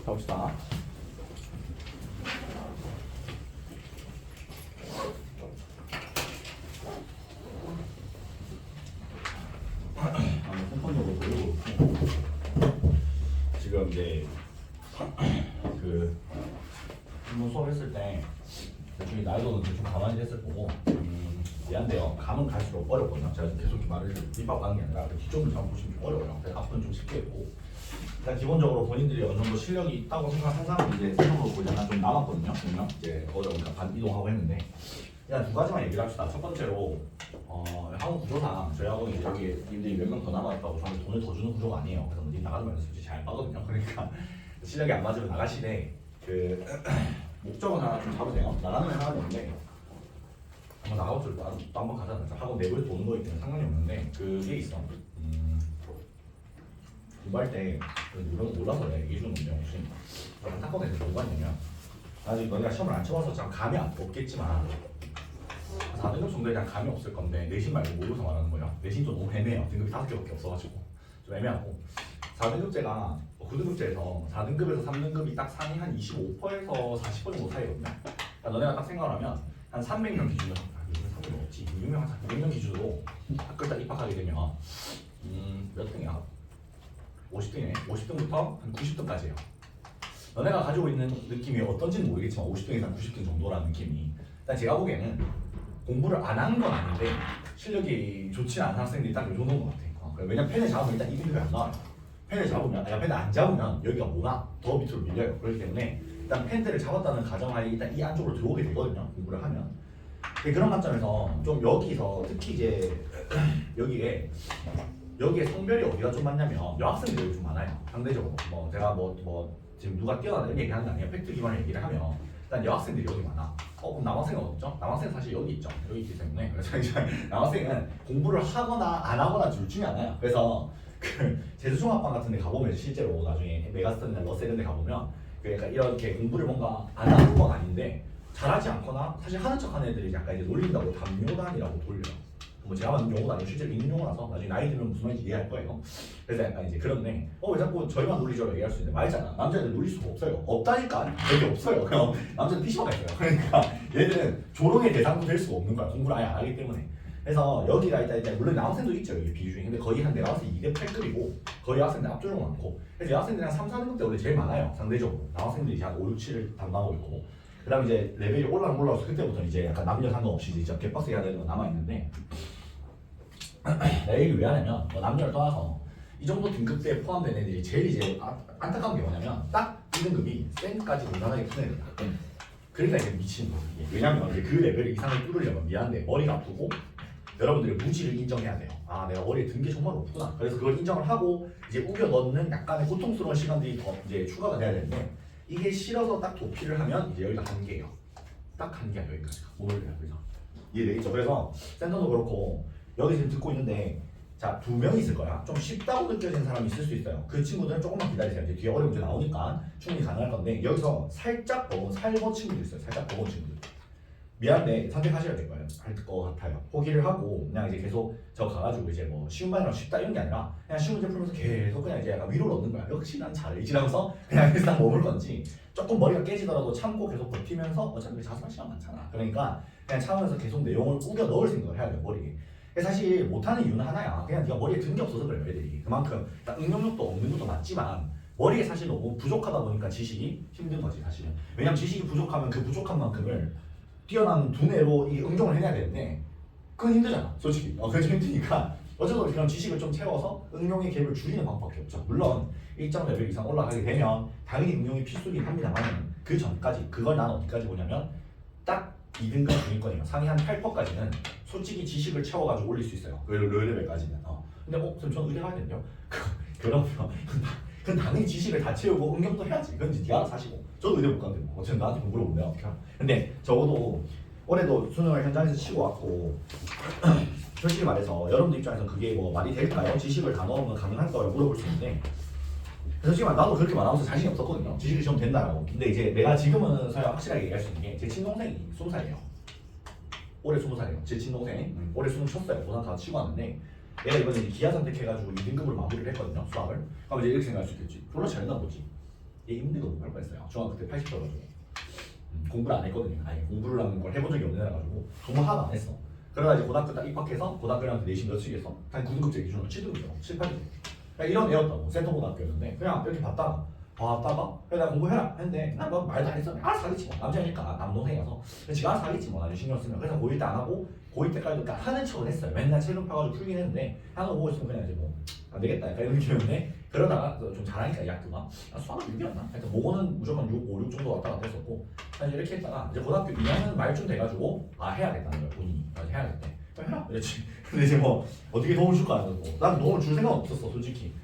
가봅시다. 폰폰으로 보고 지금 이제 그 한번 수업했을 때 대충 나이도는 대충 가만히 했을 거고 미안한데요. 감은 갈수록 어렵거든요. 제가 계속 이렇게 말을 밑밥하는 게 아니라 기초를 잘 보시면 좀 어려워요. 앞은 좀 쉽게 했고 일단 기본적으로 본인들이 어느 정도 실력이 있다고 생각한 사람은 이제 생각으로 보지 않아 좀 남았거든요. 분명 이제 어려우니까 반 이동하고 했는데 일단 두 가지만 얘기를 합시다. 첫 번째로 학원 구조상 저희 학원이 이제 여기 님들이 몇 명 더 남아있다고 저한테 돈을 더 주는 구조가 아니에요. 그래서 님 나가주면 솔직히 잘 빠거든요. 그러니까 실력이 안 맞으면 나가시되 그 목적은 하나 좀 잡으세요. 나가는 건 하나도 없는데 한번 나가볼 줄 또 한번 가자. 학원 내부에 도는 거기 때문에 상관이 없는데 그게 있어. 공부할 때 이런 거 몰라서 내가 얘기해 주는 건데 혹시 안타까운 애들 뭐가 있냐면 아직 너네가 시험을 안 쳐봐서 참 감이 없겠지만 4등급 정도에 대한 감이 없을 건데 내신 말고 모르서 말하는 거예요. 내신도 너무 애매해요. 등급이 5개밖에 없어가지고 좀 애매하고 4등급제가 9등급제에서 4등급에서 3등급이 딱 상위 한 25%에서 40% 정도 사이거든요. 그러니까 너네가 딱 생각을 하면 한 300명 기준으로 300명 없지 600명 기준으로 학교에 딱 입학하게 되면 몇 등이야? 50등이네. 50등부터 한 90등까지예요. 너네가 가지고 있는 느낌이 어떤지는 모르겠지만 50등에서 90등 정도라는 느낌이 일단 제가 보기에는 공부를 안 한 건 아닌데 실력이 좋지 않은 학생들이 딱 이 정도인 것 같아. 왜냐면 펜을 잡으면 일단 2등급이 안 나와요. 펜을 잡으면 펜을 안 잡으면 여기가 뭐나 더 밑으로 밀려요. 그렇기 때문에 일단 펜들을 잡았다는 가정하에 일단 이 안쪽으로 들어오게 되거든요. 공부를 하면. 그런 관점에서 좀 여기서 특히 이제 여기에 성별이 어디가 좀 많냐면 여학생들이 좀 많아요. 상대적으로 제가 지금 누가 뛰어나다 이런 얘기하는 게 아니에요. 팩트 기반의 얘기를 하면 일단 여학생들이 여기 많아. 그럼 남학생은 어딨죠? 남학생은 사실 여기 있죠. 여기 있기 때문에 그래서 이제 남학생은 공부를 하거나 안 하거나 둘 중에 하나야. 그래서 그 제주종합반 같은 데 가보면 실제로 나중에 메가스터나 러셀 이런 데 가보면 그러니까 이렇게 공부를 뭔가 안 하는 건 아닌데 잘하지 않거나 사실 하는 척 하는 애들이 약간 이제 놀린다고 담요단이라고 돌려요. 제가 만든 용어도 아니고 실제로 있는 용어라서 나중에 나이 들면 무슨 말인지 이해할 거예요. 그래서 약간 이제 그런데 왜 자꾸 저희만 놀리죠? 얘기할 수 있는데 말잖아. 남자애들 놀릴 수가 없어요. 없다니까. 여기 없어요. 그냥 남자는 PC방가 있어요. 그러니까 얘들은 조롱의 대상도 될 수가 없는 거야. 공부를 아예 안 하기 때문에. 그래서 여기가 일단 물론 남학생도 있죠. 여기 비중이. 근데 거의 한 내가 봤을 때 2대 8급이고 거의 학생들 압도적으로 많고 그래서 여학생들이 한 3, 4등급 때 원래 제일 많아요. 상대적으로. 남학생들이 한 5, 6, 7을 담당하고 있고 그 다음에 이제 레벨이 올라가서 그때부터 이제 약간 남녀 상관없이 이제 개빡세게 해야 되는 거 남아있는데 내가 얘기를 왜 하냐면 남녀를 떠나서 이 정도 등급대에 포함된 애들이 제일 이제 안타까운 게 뭐냐면 딱 이 등급이 쌩까지 무난하게 푸는 애들이야. 그러니까 이제 미치는 거야. 왜냐면 이제 그 레벨 이상을 뚫으려면 미안한데 머리가 아프고 여러분들의 무지를 인정해야 돼요. 아 내가 머리에 든 게 정말 높구나. 그래서 그걸 인정을 하고 이제 우겨 넣는 약간의 고통스러운 시간들이 더 이제 추가가 돼야 되는데 이게 싫어서 딱 도피를 하면 이제 여기가 한계예요. 딱 한계야 여기까지가. 오늘이야 그래서 이해되겠죠? 그래서 센터도 그렇고 여기 지금 듣고 있는데 자 2명 있을 거야. 좀 쉽다고 느껴지는 사람이 있을 수 있어요. 그 친구들은 조금만 기다리세요. 이제 뒤에 어려운 문제 나오니까 충분히 가능할 건데 여기서 살짝 버거운 살버 친구들 있어요. 살짝 버거운 친구들. 미안한데 선택하셔야 될 거예요. 할 것 같아요. 포기를 하고 그냥 이제 계속 저 가가지고 이제 쉬운 말이랑 쉽다 이런 게 아니라 그냥 쉬운 문제 풀면서 계속 그냥 이제 약간 위로를 얻는 거야. 역시 난 잘해 이러면서 그냥 일단 머물 건지 조금 머리가 깨지더라도 참고 계속 버티면서 어차피 자습할 시간 많잖아. 그러니까 그냥 참으면서 계속 내용을 우겨 넣을 생각을 해야 돼요. 머리에. 사실 못하는 이유는 하나야. 그냥 네가 머리에 든 게 없어서 그래요. 애들이. 그만큼 응용력도 없는 것도 맞지만 머리에 사실 너무 부족하다 보니까 지식이 힘든 거지 사실은. 왜냐면 지식이 부족하면 그 부족한 만큼을 뛰어난 두뇌로 이 응용을 해내야 되는데 그건 힘들잖아 솔직히. 그건 좀 힘드니까 어쨌든 그런 지식을 좀 채워서 응용의 갭을 줄이는 방법밖에 없죠. 물론 일정 레벨 이상 올라가게 되면 당연히 응용이 필수긴 합니다만 그 전까지 그걸 난 어디까지 보냐면 딱 2등급 중위권이면 상위 한 8%까지는 솔직히 지식을 채워가지고 올릴 수 있어요. 그 레벨까지는. 근데 그럼 저는 의대 가야 되는데요? 그러면 그건 당연히 지식을 다 채우고 응용도 해야지. 그건 이제 네가 알아서 하시고. 저도 의대 못 간대. 어쨌든 나한테 공부를 못 내가 어떻게 하나. 근데 적어도 올해도 수능을 현장에서 치고 왔고 솔직히 말해서 여러분들 입장에서 그게 뭐 말이 될까요? 지식을 다 넣으면 가능할까요? 물어볼 수 있는데 솔직히 말 나도 그렇게 말하면서 자신이 없었거든요. 지식을 시험 된다라고. 근데 이제 내가 지금은 서야 확실하게 얘기할 수 있는 게 제 친동생이 20살이에요. 올해 20살이에요. 제 친동생이 올해 수능 쳤어요. 고3 다 치고 왔는데 얘가 이번에 기하 선택해가지고 2등급으로 마무리를 했거든요. 수학을. 그럼 이제 이렇게 생각할 수 있겠지. 졸라 잘했나 보지. 얘 인문대도 못 갈 뻔했어요. 중학교 때 80 줘가지고 공부를 안 했거든요. 아니 공부를 하는 걸 해본 적이 없는 애라가지고 공부 하나도 안 했어. 그러다 이제 고등학교 딱 입학해서 고등학교랑 내신 몇층에서 한 9등급제 기준으로 7등급이죠. 7, 8등. 이런 애였다고. 센터고등학교였는데 그냥 이렇게 봤다가 그래 내가 공부해라 했는데 난 뭐 말도 안 했어. 알아서 하겠지 뭐. 남자니까 남동생이라서 지가 알아서 하겠지 뭐. 나중에 신경 쓰면. 그래서 고1 때 안 하고 고2 때까지도 딱 하는 척을 했어요. 맨날 책을 펴가지고 풀긴 했는데 하는 거 보고 있으면 그냥 이제 뭐 안 되겠다 약간 이런 느낌이었는데 그러다가 좀 잘하니까 이 학교가 수학은 6이었나? 하여튼 모고는 무조건 6, 5, 6 정도 왔다 갔다 했었고 사실 이렇게 했다가 이제 고등학교 2학년 말쯤 돼가지고 해야겠다는 거야 본인이. 해야겠대. 해라 그렇지. 근데 이제 뭐 어떻게 도움을 줄 거 아니고 난 도움을 줄 생각은 없었어 솔직히.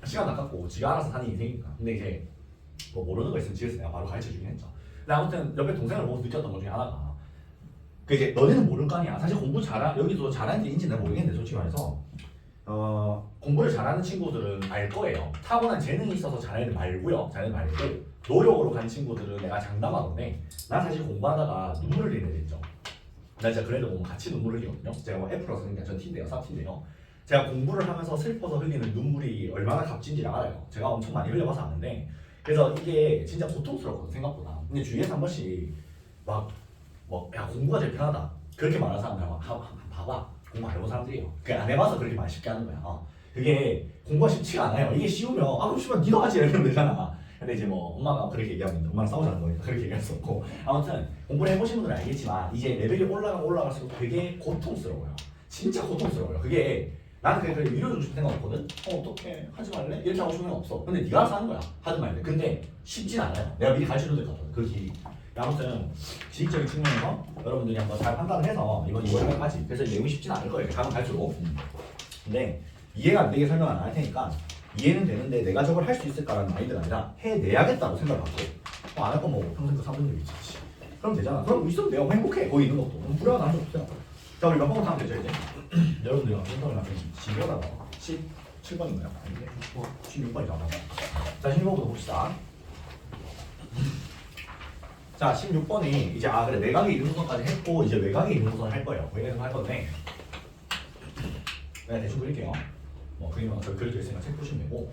시간 아깝고 지가 알아서 사는 인생이니까. 근데 이제 뭐 모르는 거 있으면 집에서 내가 바로 가르쳐주긴 했죠. 근데 아무튼 옆에 동생을 보고 느꼈던 것 중에 하나가 그 이제 너네는 모를 거 아니야. 사실 공부 여기도 잘하는 데인지 내가 모르겠는데 솔직히 말해서 공부를 잘하는 친구들은 알 거예요. 타고난 재능이 있어서 잘하는 애들 말고요. 잘하는 애들 말고 노력으로 간 친구들은 내가 장담하건데 난 사실 공부하다가 눈물 흘리는 애들 있죠. 난 진짜 그런 애들 보면 같이 눈물 흘리거든요. 제가 뭐 F라서 그러니까 전 T인데요. 4T인데요. 제가 공부를 하면서 슬퍼서 흘리는 눈물이 얼마나 값진지 알아요. 제가 엄청 많이 흘려봐서 아는데 그래서 이게 진짜 고통스럽거든 생각보다. 근데 주위에서 한 번씩 막 야 공부가 제일 편하다 그렇게 말하는 사람들 막 봐봐 공부 안 해본 사람들이에요. 그게 안 해봐서 그렇게 말 쉽게 하는 거야. 그게 공부가 쉽지가 않아요. 이게 쉬우면 그럼 쉬면 니도 하지 이러면 되잖아. 근데 이제 뭐 엄마가 그렇게 얘기하면 엄마랑 싸우자는 거니까 그렇게 얘기할 수 없고 아무튼 공부를 해보신 분들은 알겠지만 이제 레벨이 올라갈수록 되게 고통스러워요. 진짜 고통스러워요. 그게 나는 그래 위로해주고 싶은 생각 없거든? 어떡해 하지 말래? 이렇게 하고 싶은 생각 없어. 근데 네가 알아서 하는 거야. 하든 말래. 근데 쉽진 않아요. 내가 미리 가르쳐줘야 될 것 같아. 그 길이. 아무튼 지식적인 측면에서 여러분들이 한번 잘 판단을 해서 이번 2월까지 그래서 내용이 쉽진 않을 거예요. 가면 갈수록. 근데 이해가 안 되게 설명 안 할 테니까 이해는 되는데 내가 저걸 할 수 있을까라는 마인드가 아니라 해내야겠다고 생각하고 안 할 거면 뭐 평생 그 3분의 1이지. 그럼 되잖아. 그럼 있으면 내가 행복해. 거기 있는 것도. 불안한 적 없어요. 자 우리 몇 번부터 하면 되죠 이제? 여러분들이 생각을 하면 지겨다가 17번인가요? 아닌데 16번이죠. 자 16번부터 봅시다. 자 16번이 이제 그래 내각의 이등분선까지 했고 이제 외곽의 이등분선 할 거예요. 외곽에서 할 건데 내가 대충 그릴게요. 뭐 그림은 저 그려져 있으니까 책 보시면 되고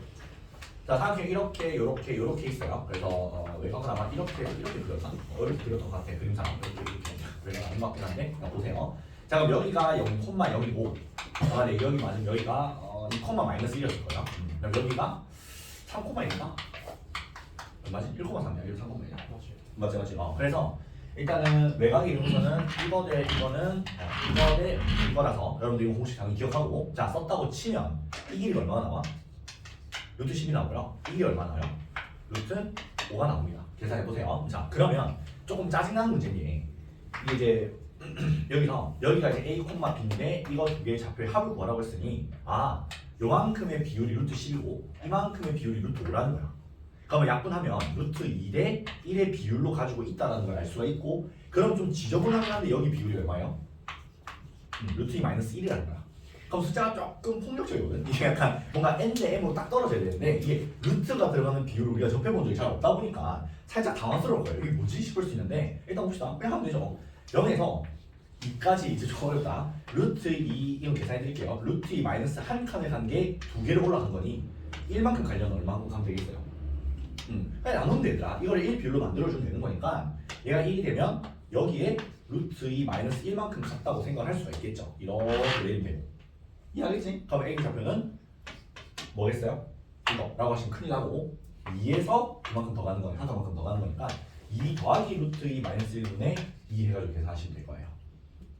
자 삼각형 이렇게 요렇게 있어요. 그래서 외곽은 아마 이렇게 그렸나? 이렇게 그렸던 것 같아. 그림상 이렇게 외곽 아닌 것 같긴 한데 보세요. 자 그럼 여기가 0,0이고 네, 여기 맞으면 여기가 2,-1이었을 거예요. 그럼 여기가 3,1인가? 맞지? 1,3이야. 1,3,1이야. 맞지. 그래서 일단은 외곽의 이등분선은 이거 대 이거는 이거 대 이거라서 여러분들 이거 공식 당연히 기억하고 자 썼다고 치면 이 길이가 얼마나 나와? 루트 10이 나오고요. 이 길이 얼마나 나와요? 루트 5가 나옵니다. 계산해보세요. 자 그러면 조금 짜증나는 문제인 게 이게 이제 여기가 이제 A, B인데 이거 두 개의 좌표의 합을 구하라고 했으니 요만큼의 비율이 루트 10이고 이만큼의 비율이 루트 5라는 거야. 그러면 약분하면 루트 2 대 1의 비율로 가지고 있다는 걸 알 수가 있고 그럼 좀 지저분하긴 한데 여기 비율이 얼마예요? 루트 2 마이너스 1이라는 거야. 그럼 숫자가 조금 폭력적이거든. 이게 약간 뭔가 n 대 m으로 딱 떨어져야 되는데 이게 루트가 들어가는 비율을 우리가 접해본 적이 잘 없다 보니까 살짝 당황스러울 거예요. 이게 뭐지 싶을 수 있는데 일단 봅시다. 그냥 하면 되죠. 0에서 2까지 이제 좀 어렵다. 루트 2 이거 계산해 드릴게요. 루트 2 마이너스 한 칸을 간 게 두 개를 올라간 거니 1만큼 가려면 얼마큼 가면 되겠어요? 그냥 나누면 되더라. 이거를 1 비율로 만들어주면 되는 거니까 얘가 1이 되면 여기에 루트 2 마이너스 1만큼 같다고 생각할 수가 있겠죠. 이렇게 내리면 되고 이해하겠지? 그럼 A 좌표는 뭐겠어요? 이거라고 하시면 큰일 나고 2에서 그만큼 더 가는 거니까 한만큼 더 가는 거니까 2 더하기 루트 2 마이너스 1분의 2 해가지고 계산하시면 될 거예요.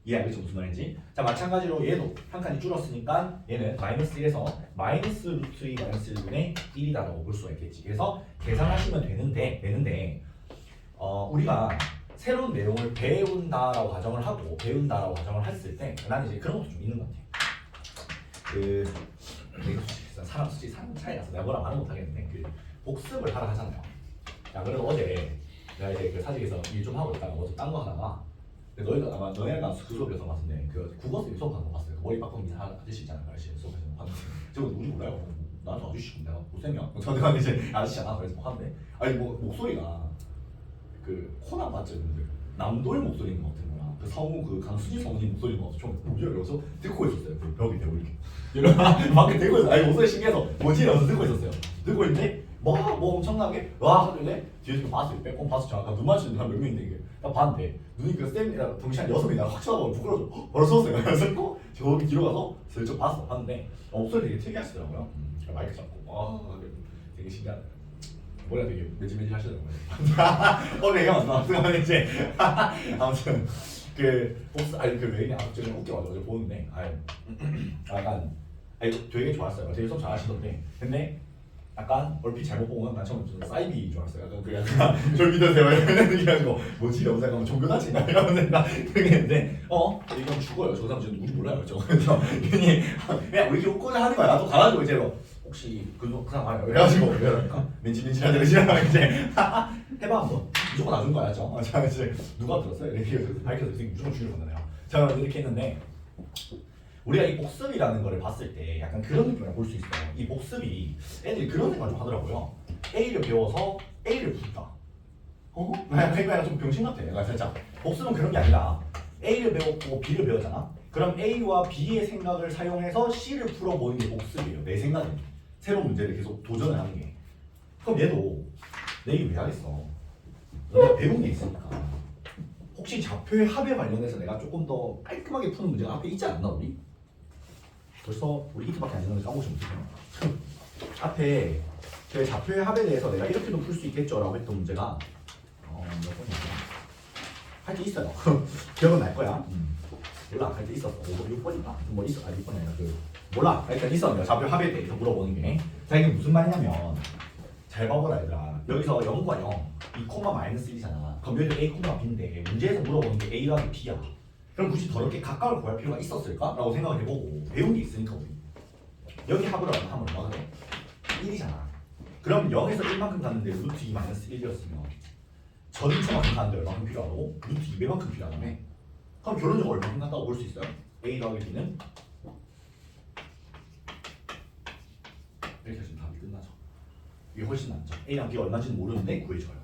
이해하겠죠? 무슨 말인지? 자 마찬가지로 얘도 한 칸이 줄었으니까 얘는 마이너스 1에서 마이너스 루트 2 마이너스 1분의 1이다라고 볼 수가 있겠지. 그래서 계산하시면 되는데 우리가 새로운 내용을 배운다라고 가정을 했을 때 나는 이제 그런 것도 좀 있는 것 같아. 사람 차이라서 내가 뭐라 말은 못하겠는데 복습을 하라 하잖아요. 야 그래도 어제 내가 이제 사직에서 일 좀 하고 있다가 어제 딴 거 하다가 근데 너네가 그 수업이었던 것 같은데 그 국어 수업 하는 거 봤어요. 머리 빡빡 미는 아저씨 있잖아요. 아저씨 수업에서 봤는데 저거 누군지 몰라요. 나한테 아저씨 내가 못생겨. 저한테 이제 아저씨잖아. 그래서 뭐 하는데 아니 뭐 목소리가 그 코난 맞죠? 남도의 목소리인 것 같은 거야. 그 성우 그 강수지 성우님 목소리인 것 같아. 좀 뭐야 이러면서 듣고 있었어요. 그 벽에 대고 이렇게 밖에 대고 있어. 아니 목소리 신기해서 뭐지 이러면서 듣고 있었어요. 듣고 있는데 뭐 엄청나게 와 하길래 뒤에서 봤어요. 빼꼼 봤어. 저 아까 눈 맞추는 사람 몇 명인데 이게 딱 봤는데 눈이 그 쌤이랑 동시에 한 6명이 나를 확 쳐다보고 부끄러워서 바로 섰어요. 그래서 저기 뒤로 가서 슬쩍 봤는데 목소리 되게 특이하시더라고요. 마이크 잡고 되게 신기하다. 머리가 되게 매질매질 하시더라고요. 오늘 얘기하면 나왔어요. 이제 아무튼 그 복수 그 메인이 갑자기 웃겨가지고 어제 보는데 약간 되게 좋았어요. 되게 수업 잘하시던데 근데 약간 얼핏 잘못 보면 난 처음에 좀 사이비 줄 알았어요. 약간 그 약간 저 믿으세요 이런 느낌이가지고 뭐지 이러면서 약간 종교단체인가 이런 생각 들겠는데 이건 죽어요. 저 사람 지금 누군지 몰라요. 저 그래서 괜히 그냥 우리 웃고자 하는 거야. 또 가가지고 이제 혹시 그 사람 알아요? 그래가지고 그러니까 민지민지하게 싫어하면 이제 해봐 한번 무조건 안 준 거 알죠? 자 이제 누가 들었어요? 이렇게 밝혀서 무조건 주의를 받잖아요. 자 이렇게 했는데 우리가 이 복습이라는 거를 봤을 때 약간 그런 느낌을 볼 수 있어요. 이 복습이 애들이 그런 생각을 좀 하더라고요. A를 배워서 A를 붙다. 그러니까 좀 병신 같아. 내가 살짝 복습은 그런 게 아니라 A를 배웠고 B를 배웠잖아. 그럼 A와 B의 생각을 사용해서 C를 풀어보는 게 복습이에요. 내 생각은 새로운 문제를 계속 도전을 하는 게. 그럼 얘도 내일 왜 하겠어? 내가 배운 게 있으니까. 혹시 좌표의 합에 관련해서 내가 조금 더 깔끔하게 푸는 문제가 앞에 있지 않나 우리? 벌써 우리 이틀밖에 안 지났는데 까먹으시면 어떡해요? 앞에 그 좌표의 합에 대해서 내가 이렇게도 풀 수 있겠죠 라고 했던 문제가 몇 번이었어? 할 때 있어요. 기억은 날 거야. 몰라 할 때 있었어. 6번인가? 뭐 있어. 6번이 아니라 몰라. 일단 있었는데 좌표 합에 대해서 물어보는 게 자 이게 무슨 말이냐면 잘 봐보라 얘들아. 여기서 0과 0 이 코마 마이너스 1이잖아. 그럼 여기도 A 코마 B인데 문제에서 물어보는 게 A랑 B야. 그럼 굳이 더럽게 가까울 구할 필요가 있었을까? 라고 생각을 해보고 배운 게 있으니까 우리 여기 합을 하면 얼마가 돼? 1이잖아. 그럼 0에서 1만큼 갔는데 루트 2 마이너스 1이었으면 전체만큼 갔는데 얼마큼 필요하고 루트 2배만큼 필요하다며. 그럼 결론적으로 얼마큼 갔다고 볼 수 있어요? A 더하기 B는 이렇게 하시면 답이 끝나죠. 이게 훨씬 낫죠. A랑 B가 얼마인지는 모르는데 구해줘요.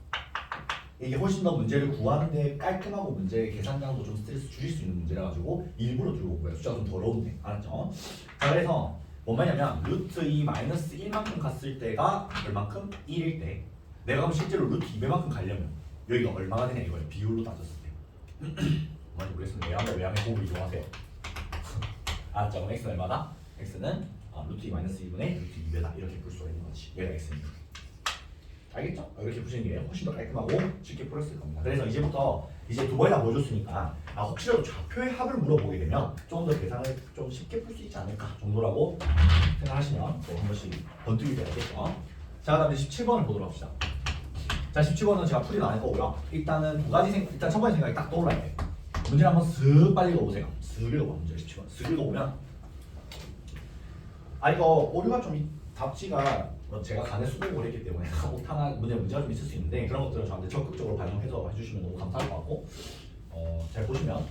이게 훨씬 더 문제를 구하는데 깔끔하고 문제의 계산량도 좀 스트레스 줄일 수 있는 문제라 가지고 일부러 들어온 거예요. 숫자가 좀 더러운데 알았죠? 자 그래서 뭔 말이냐면 루트 2 마이너스 1만큼 갔을 때가 얼만큼? 1일 때 내가 그럼 실제로 루트 2배만큼 가려면 여기가 얼마가 되냐 이거예요. 비율로 따졌을 때 많이 모르겠으면 외양의 공을 이용하세요. 알았죠? 그럼 x는 얼마다? x는 루트 2 마이너스 2분의 루트 2배다 이렇게 풀 수가 있는 거지. 얘가 x니까. 알겠죠? 이렇게 푸시는 게 훨씬 더 깔끔하고 쉽게 풀었을 겁니다. 그래서 이제부터 이제 두 번이나 보여줬으니까 혹시라도 좌표의 합을 물어보게 되면 좀 더 계산을 좀 쉽게 풀 수 있지 않을까 정도라고 생각하시면 또 한 번씩 번뜩이 되겠죠. 자 그다음에 17번을 보도록 합시다. 자 17번은 제가 풀이는 안 할 거고요. 일단은 두 가지 일단 첫 번째 생각이 딱 떠올라야 돼. 문제를 한번 쓱 빨리 읽어보세요. 쓱 읽어봐 문제 17번. 쓱 읽어보면 이거 오류가 좀 답지가 제가 간에 수긍을 했기 때문에 오타나 문제가 좀 있을 수 있는데 그런 것들을 저한테 적극적으로 반영해서 해주시면 너무 감사할 것 같고 잘 보시면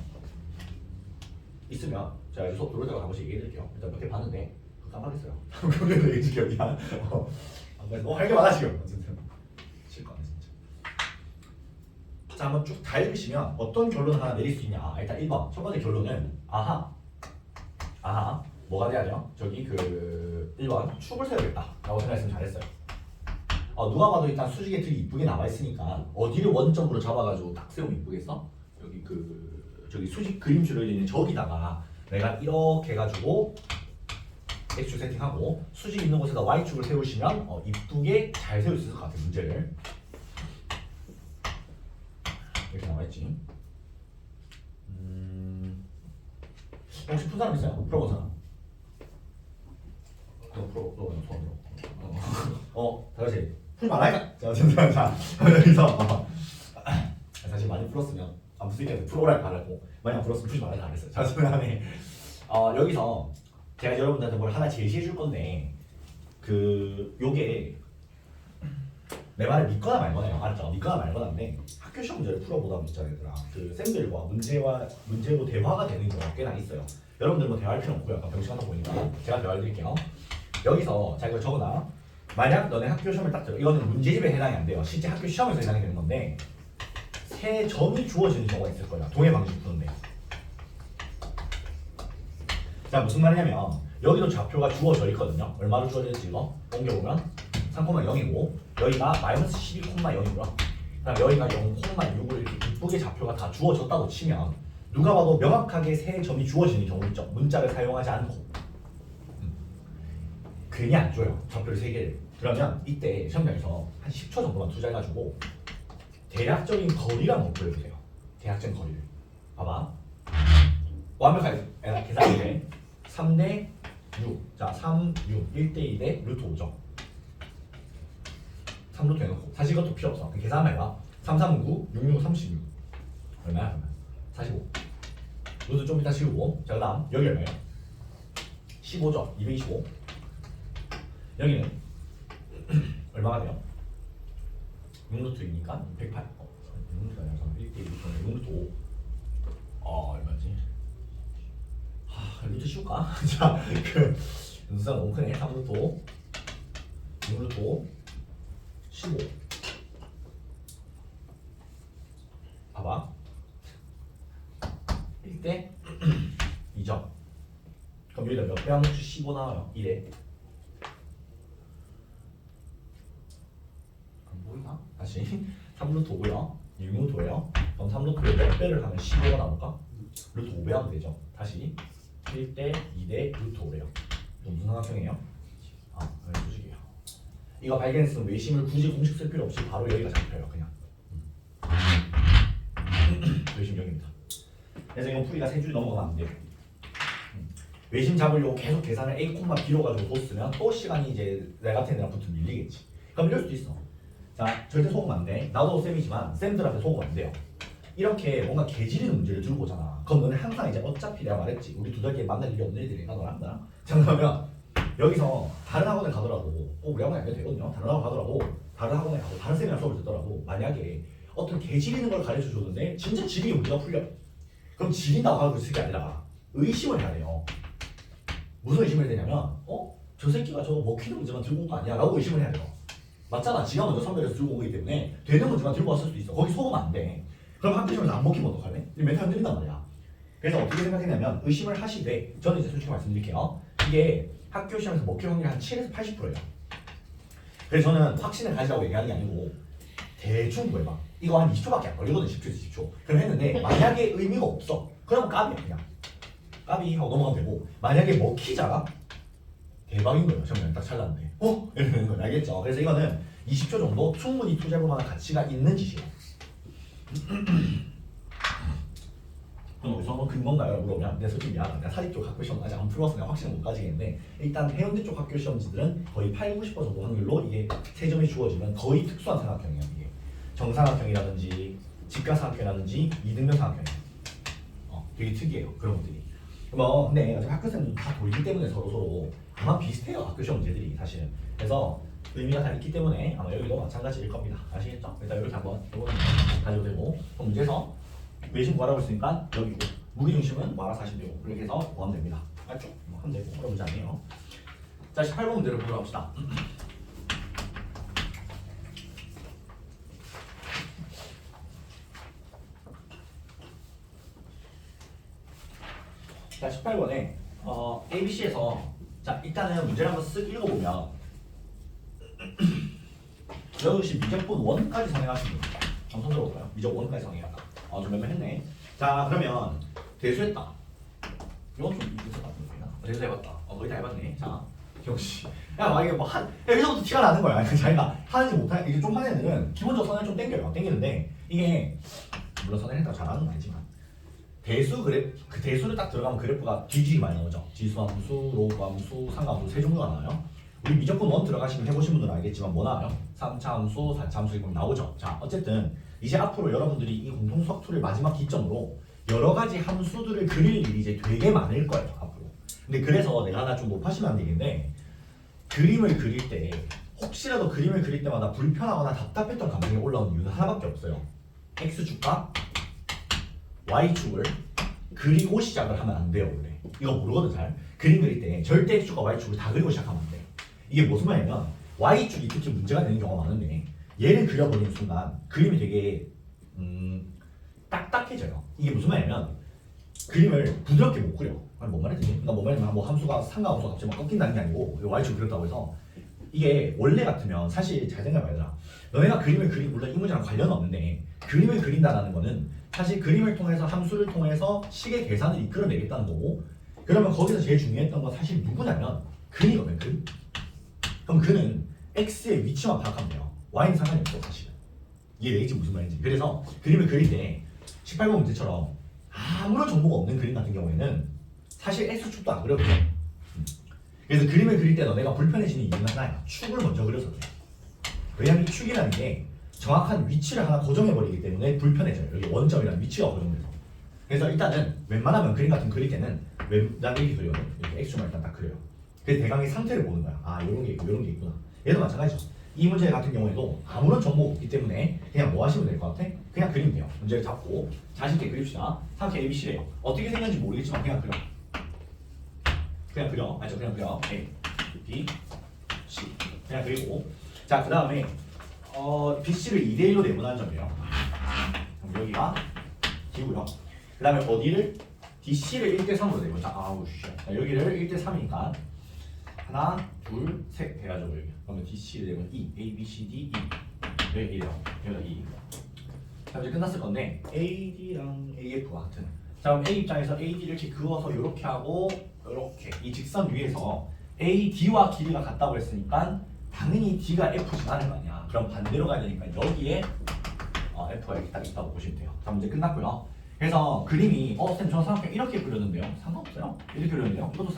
있으면 제가 수업 들어올 때가 한 번씩 얘기해 드릴게요. 일단 몇 개 봤는데 깜빡했어요. 그래도 얘기 줄게요. 미안. 너무 할 게 많아 지금. 어쨌든 실거 아니야 진짜. 자 한번 쭉 다 읽으시면 어떤 결론을 하나 내릴 수 있냐. 일단 1번 첫 번째 결론은 아하 뭐가 돼야죠? 저기 그 1번 축을 세워야겠다 라고 생각했으면 잘했어요. 누가 봐도 일단 수직의 틀이 이쁘게 나와있으니까 어디를 원점으로 잡아가지고 딱 세우면 이쁘겠어? 여기 저기 수직 그림줄을 있는 저기다가 내가 이렇게 해가지고 X축 세팅하고 수직 있는 곳에다 Y축을 세우시면 이쁘게 잘 세울 수 있을 것 같아요. 문제를 이렇게 나와있지. 혹시 푼 사람 있어요? 풀어본 사람? 다 같이 풀 말할까? 자, 여기서 사실 많이 풀었으면 무슨 얘기야? 풀어라 말하고 많이 안 풀었으면 풀지 말라 안 했어요. 자, 그다음에 여기서 제가 여러분들한테 뭘 하나 제시해 줄 건데 요게 내 말을 믿거나 말거나요. 알았죠? 믿거나 말거나인데 학교 시험 문제를 풀어보다 보니까 얘들아 쌤들과 문제로 대화가 되는 경우가 꽤나 있어요. 여러분들 뭐 대화할 필요 없고요. 약간 병시하다 보니까 제가 대화를 드릴게요. 여기서 자 이걸 적어놔. 만약 너네 학교 시험을 딱 들어 이거는 문제집에 해당이 안 돼요. 실제 학교 시험에서 해당이 되는 건데 세 점이 주어지는 경우가 있을 거야. 동해 방식 푸는데. 자 무슨 말이냐면 여기도 좌표가 주어져 있거든요. 얼마로 주어져 있지 이거? 옮겨보면 3,0이고 여기가 마이너스 12,0이고요. 그다음 여기가 0,6을 이렇게 이쁘게 좌표가 다 주어졌다고 치면 누가 봐도 명확하게 세 점이 주어지는 경우 있죠. 문자를 사용하지 않고 괜히 안 줘요. 좌표를 세 개를. 그러면 이때 시험장에서 한 10초 정도만 투자해가지고 대략적인 거리를 한번 보여주세요. 대략적인 거리를. 봐봐. 완벽하게 계산해. 3대 6. 자, 3, 6. 1대 2대 루트 5죠. 3루트 해놓고. 사실 이것도 필요 없어. 계산만 해봐. 3, 3, 9, 6, 6, 36. 얼마야? 그러면? 45. 루트 좀 이따 씌우고. 자, 그 다음. 여기 얼마예요? 15죠. 225. 여기는 얼마가 돼요? 6루트이니까 108. 6루트가 아니라 1대 6루트 5. 얼마지? 루트 씌울까? 자, 루트가 너무 크네. 3루트 5. 6루트 5. 15. 봐봐. 1대 2점. 그럼 여기다 몇 배 하면 15 나와요? 1에. 안 보이나? 다시. 3루트 5고요. 6루트예요. 그럼 3루트에 몇 배를 하면 15가 나올까? 루트 5배 하면 되죠. 다시. 1대 2대 루트 5래요. 이거 무슨 삼각형이에요? 수직이에요. 이거 발견했으면 외심을 굳이 공식 쓸 필요 없이 바로 여기가 잡혀요. 그냥. 외심 여기입니다. 그래서 이건 풀이가 3줄 넘어가면 안 돼요. 외심 잡으려고 계속 계산을 A, B로 가지고 뒀으면 또 시간이 이제 내 같은 애랑 붙으면 밀리겠지. 그럼 이럴 수도 있어. 자, 절대 속으면 안 돼. 나도 쌤이지만 쌤들한테 속으면 안 돼요. 이렇게 뭔가 개지리는 문제를 들고 오잖아. 그럼 너는 항상 이제 어차피 내가 말했지. 우리 두달기에 만날 일이 없는 애들이니까 너랑 나랑. 자, 그러면 여기서 다른 학원에 가더라도 우리 학원에 안 가도 되거든요. 다른 학원 가더라도 다른 학원에 가고 다른 쌤이랑 수업을 듣더라도 만약에 어떤 개지리는 걸 가르쳐 줬는데 진짜 지리게 문제가 풀려. 그럼 지린다고 하고 있을 게 아니라 의심을 해야 돼요. 무슨 의심을 해야 되냐면 저 새끼가 저거 먹히는 문제만 들고 온 거 아니야? 라고 의심을 해야 돼요. 맞잖아. 지가 먼저 선별해서 들고 오기 때문에 되는 문제만 들고 왔을 수도 있어. 거기 속으면 안 돼. 그럼 학교 시험에서 안 먹히면 어떡할래? 멘탈 흔들린단 말이야. 그래서 어떻게 생각했냐면 의심을 하시되 저는 이제 솔직히 말씀드릴게요. 이게 학교 시험에서 먹힐 확률이 한 7에서 80%예요. 그래서 저는 확신을 가지라고 얘기하는 게 아니고 대충 구해봐. 이거 한 20초밖에 안 걸리거든. 10초에서 20초. 그럼 했는데 만약에 의미가 없어. 그러면 까비야 그냥. 까비 하고 넘어가면 되고 만약에 먹히잖아? 대박인 거예요. 시험장 딱 잘랐는데. 이러는 거 알겠죠? 그래서 이거는 20초 정도 충분히 투자해볼 만한 가치가 있는 짓이에요. 그럼 여기서 뭐 근거인가요? 물어보면 내가 솔직히 미안하다. 내가 사립 쪽 학교 시험 아직 안 풀어서 내가 확신을 못 가지겠는데 일단 해운대 쪽 학교 시험지들은 거의 80, 90% 정도 확률로 이게 세 점이 주어지면 거의 특수한 삼각형이에요. 이게 정삼각형이라든지 직각삼각형이라든지 이등변 삼각형이에요. 되게 특이해요. 그런 것들이. 뭐 근데 어차피 학교생들도 다 돌기 때문에 서로 아마 비슷해요. 학교 시험 문제들이 사실은. 그래서 의미가 다 있기 때문에 아마 여기도 마찬가지일 겁니다. 아시겠죠? 일단 이렇게 한번 이거는 가져도 되고 그럼 문제에서 외심 구하라고 했으니까 여기고 무게중심은 뭐 알아서 하시면 되고 그렇게 해서 구하면 됩니다. 알죠? 뭐 하면 되고 그런 문제 아니에요. 자 18번 문제를 보러 갑시다. 자 18번에 ABC에서 자 일단은 문제를 한번 쓱 읽어보면 역시 미적분 1까지 선행하시면 됩니다. 한번 손 들어볼까요? 미적 1까지 선행했다. 좀 몇몇 했네. 자 그러면 대수했다. 이건 좀 있을 것 같은데. 대수 해봤다. 거의 다 해봤네. 자 역시 야 이게 뭐 여기서부터 티가 나는 거야. 자기가 하는지 못하는 이게 좀 하는 애들은 기본적으로 선을 좀 땡겨요. 땡기는데 이게 물론 선을 했다고 잘하는 건 아니지만 대수 그 대수를 딱 들어가면 그래프가 뒤지기 많이 나오죠. 지수함수, 로그함수, 상함수 세 종류가 나와요. 우리 미적분 1 들어가시면 해보신 분들은 알겠지만 뭐 나와요? 3차 함수, 4차 함수 이거 나오죠. 자 어쨌든 이제 앞으로 여러분들이 이 공통 수학 툴을 마지막 기점으로 여러 가지 함수들을 그릴 일이 이제 되게 많을 거예요 앞으로. 근데 그래서 내가 하나 좀 높아시면 안 되겠는데 그림을 그릴 때 혹시라도 그림을 그릴 때마다 불편하거나 답답했던 감정이 올라오는 이유는 하나밖에 없어요. x축과 y축을 그리고 시작을 하면 안 돼요 원래. 이거 모르거든 잘. 그림 그릴 때 절대 x축과 y축을 다 그리고 시작하면 안 돼. 이게 무슨 말이냐면 y축이 특히 문제가 되는 경우가 많은데 얘를 그려버리는 순간 그림이 되게 딱딱해져요. 이게 무슨 말이냐면 그림을 부드럽게 못 그려. 아니 뭔 말이지? 그러니까 뭔 말이냐면 뭐 함수가 상가함수가 갑자기 막 꺾인다는 게 아니고 y축 그렸다고 해서 이게 원래 같으면 사실 잘 생각해봐라. 너네가 그림을 그리 물론 이 문제랑 관련은 없는데 그림을 그린다라는 거는 사실 그림을 통해서 함수를 통해서 식의 계산을 이끌어내겠다는 거고 그러면 거기서 제일 중요했던 건 사실 누구냐면 근이거든 근. 그럼 근은 x의 위치만 파악하면 돼요. y는 상관이 없어 사실은. 이해되겠지 무슨 말인지. 그래서 그림을 그릴 때 18번 문제처럼 아무런 정보가 없는 그림 같은 경우에는 사실 x축도 안 그려도 돼. 그래서 그림을 그릴 때 너네가 불편해지는 이유는 하나야. 축을 먼저 그려서 그래. 왜냐면 이 축이라는 게 정확한 위치를 하나 고정해버리기 때문에 불편해져요. 여기 원점이라는 위치가 고정돼서. 그래서 일단은 웬만하면 그림 같은 거 그릴 때는 난 이렇게 그려요. 이렇게 x축만 일단 딱 그려요. 그래서 대강의 상태를 보는 거야. 아 이런 게 있고 이런 게 있구나. 얘도 마찬가지죠. 이 문제 같은 경우에도 아무런 정보가 없기 때문에 그냥 뭐 하시면 될 것 같아? 그냥 그리면 돼요. 문제를 잡고 자신있게 그립시다. 3개 ABC래요. 어떻게 생겼는지 모르겠지만 그냥 그려. 그냥 그려. 알죠? 그냥 그려. A, B, C. 그냥 그리고 자 그 다음에 BC를 2대1로 내분하는 점이에요. 그럼 여기가 D고요. 그 다음에 어디를? DC를 1대3으로 내분. 아우 씨. 자, 여기를 1대3이니까 하나, 둘, 셋 해가지고 여기. 그러면 DC를 내면 E, A, B, C, D, E. 여기 1이요. 여기 E. 자 이제 끝났을 건데 AD랑 AF가 같은. 자 그럼 A 입장에서 AD를 이렇게 그어서 이렇게 하고 이렇게 이 직선 위에서 AD와 길이가 같다고 했으니까 당연히 D가 F지 않을 거 아니야. 그럼 반대로 가야 되니까 여기에 F가 이렇게 딱 있다고 보시면 돼요. 자 문제 끝났고요. 그래서 그림이 쌤 저는 삼각형 이렇게 그렸는데요. 상관없어요. 이렇게 그렸는데요. 이것도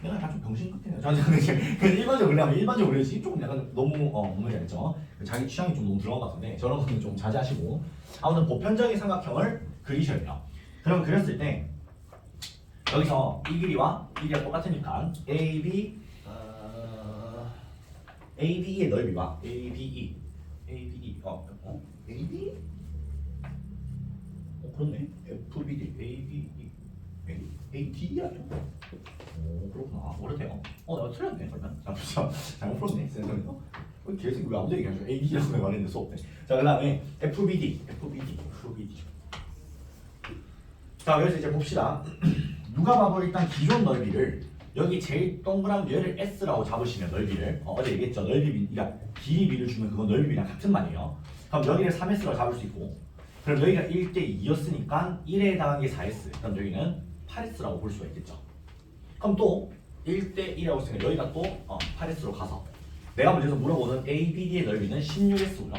내가 약간 좀 병신 같아요. 저는 이제 일반적으로 그려면 일반적으로 그려야지 조금 약간 너무 뭔지 알죠? 자기 취향이 좀 너무 들어간 것 같은데 저런 거는 좀 자제하시고 아무튼 보편적인 삼각형을 그리셔야 돼요. 그럼 그렸을 때 여기서 이 길이와 이 길이가 똑같으니까 ABE의 넓이와 ABE ABE? 그렇네. FBD ABE AD야 좀. 오 그렇구나. 어렵대요. 내가 틀렸네 그러면. 잘못 풀었네 센터에서. 계속 왜 아무도 얘기하죠? AD라고 말했는데 수업 때. 자 그다음에 FBD. 자 여기서 이제 봅시다. 누가 봐도 일단 기존 넓이를 여기 제일 동그란 얘를 S라고 잡으시면 넓이를 어제 얘기했죠. 그러니까 길이 B를 주면 그건 넓이랑 같은 말이에요. 그럼 여기를 3S라고 잡을 수 있고 그럼 여기가 1대2였으니까 1에 해당한 게 4S 그럼 여기는 8S라고 볼 수가 있겠죠. 그럼 또 1대1이라고 했으니까 여기가 또 8S로 가서 내가 문제에서 물어보는 ABD의 넓이는 16S고요.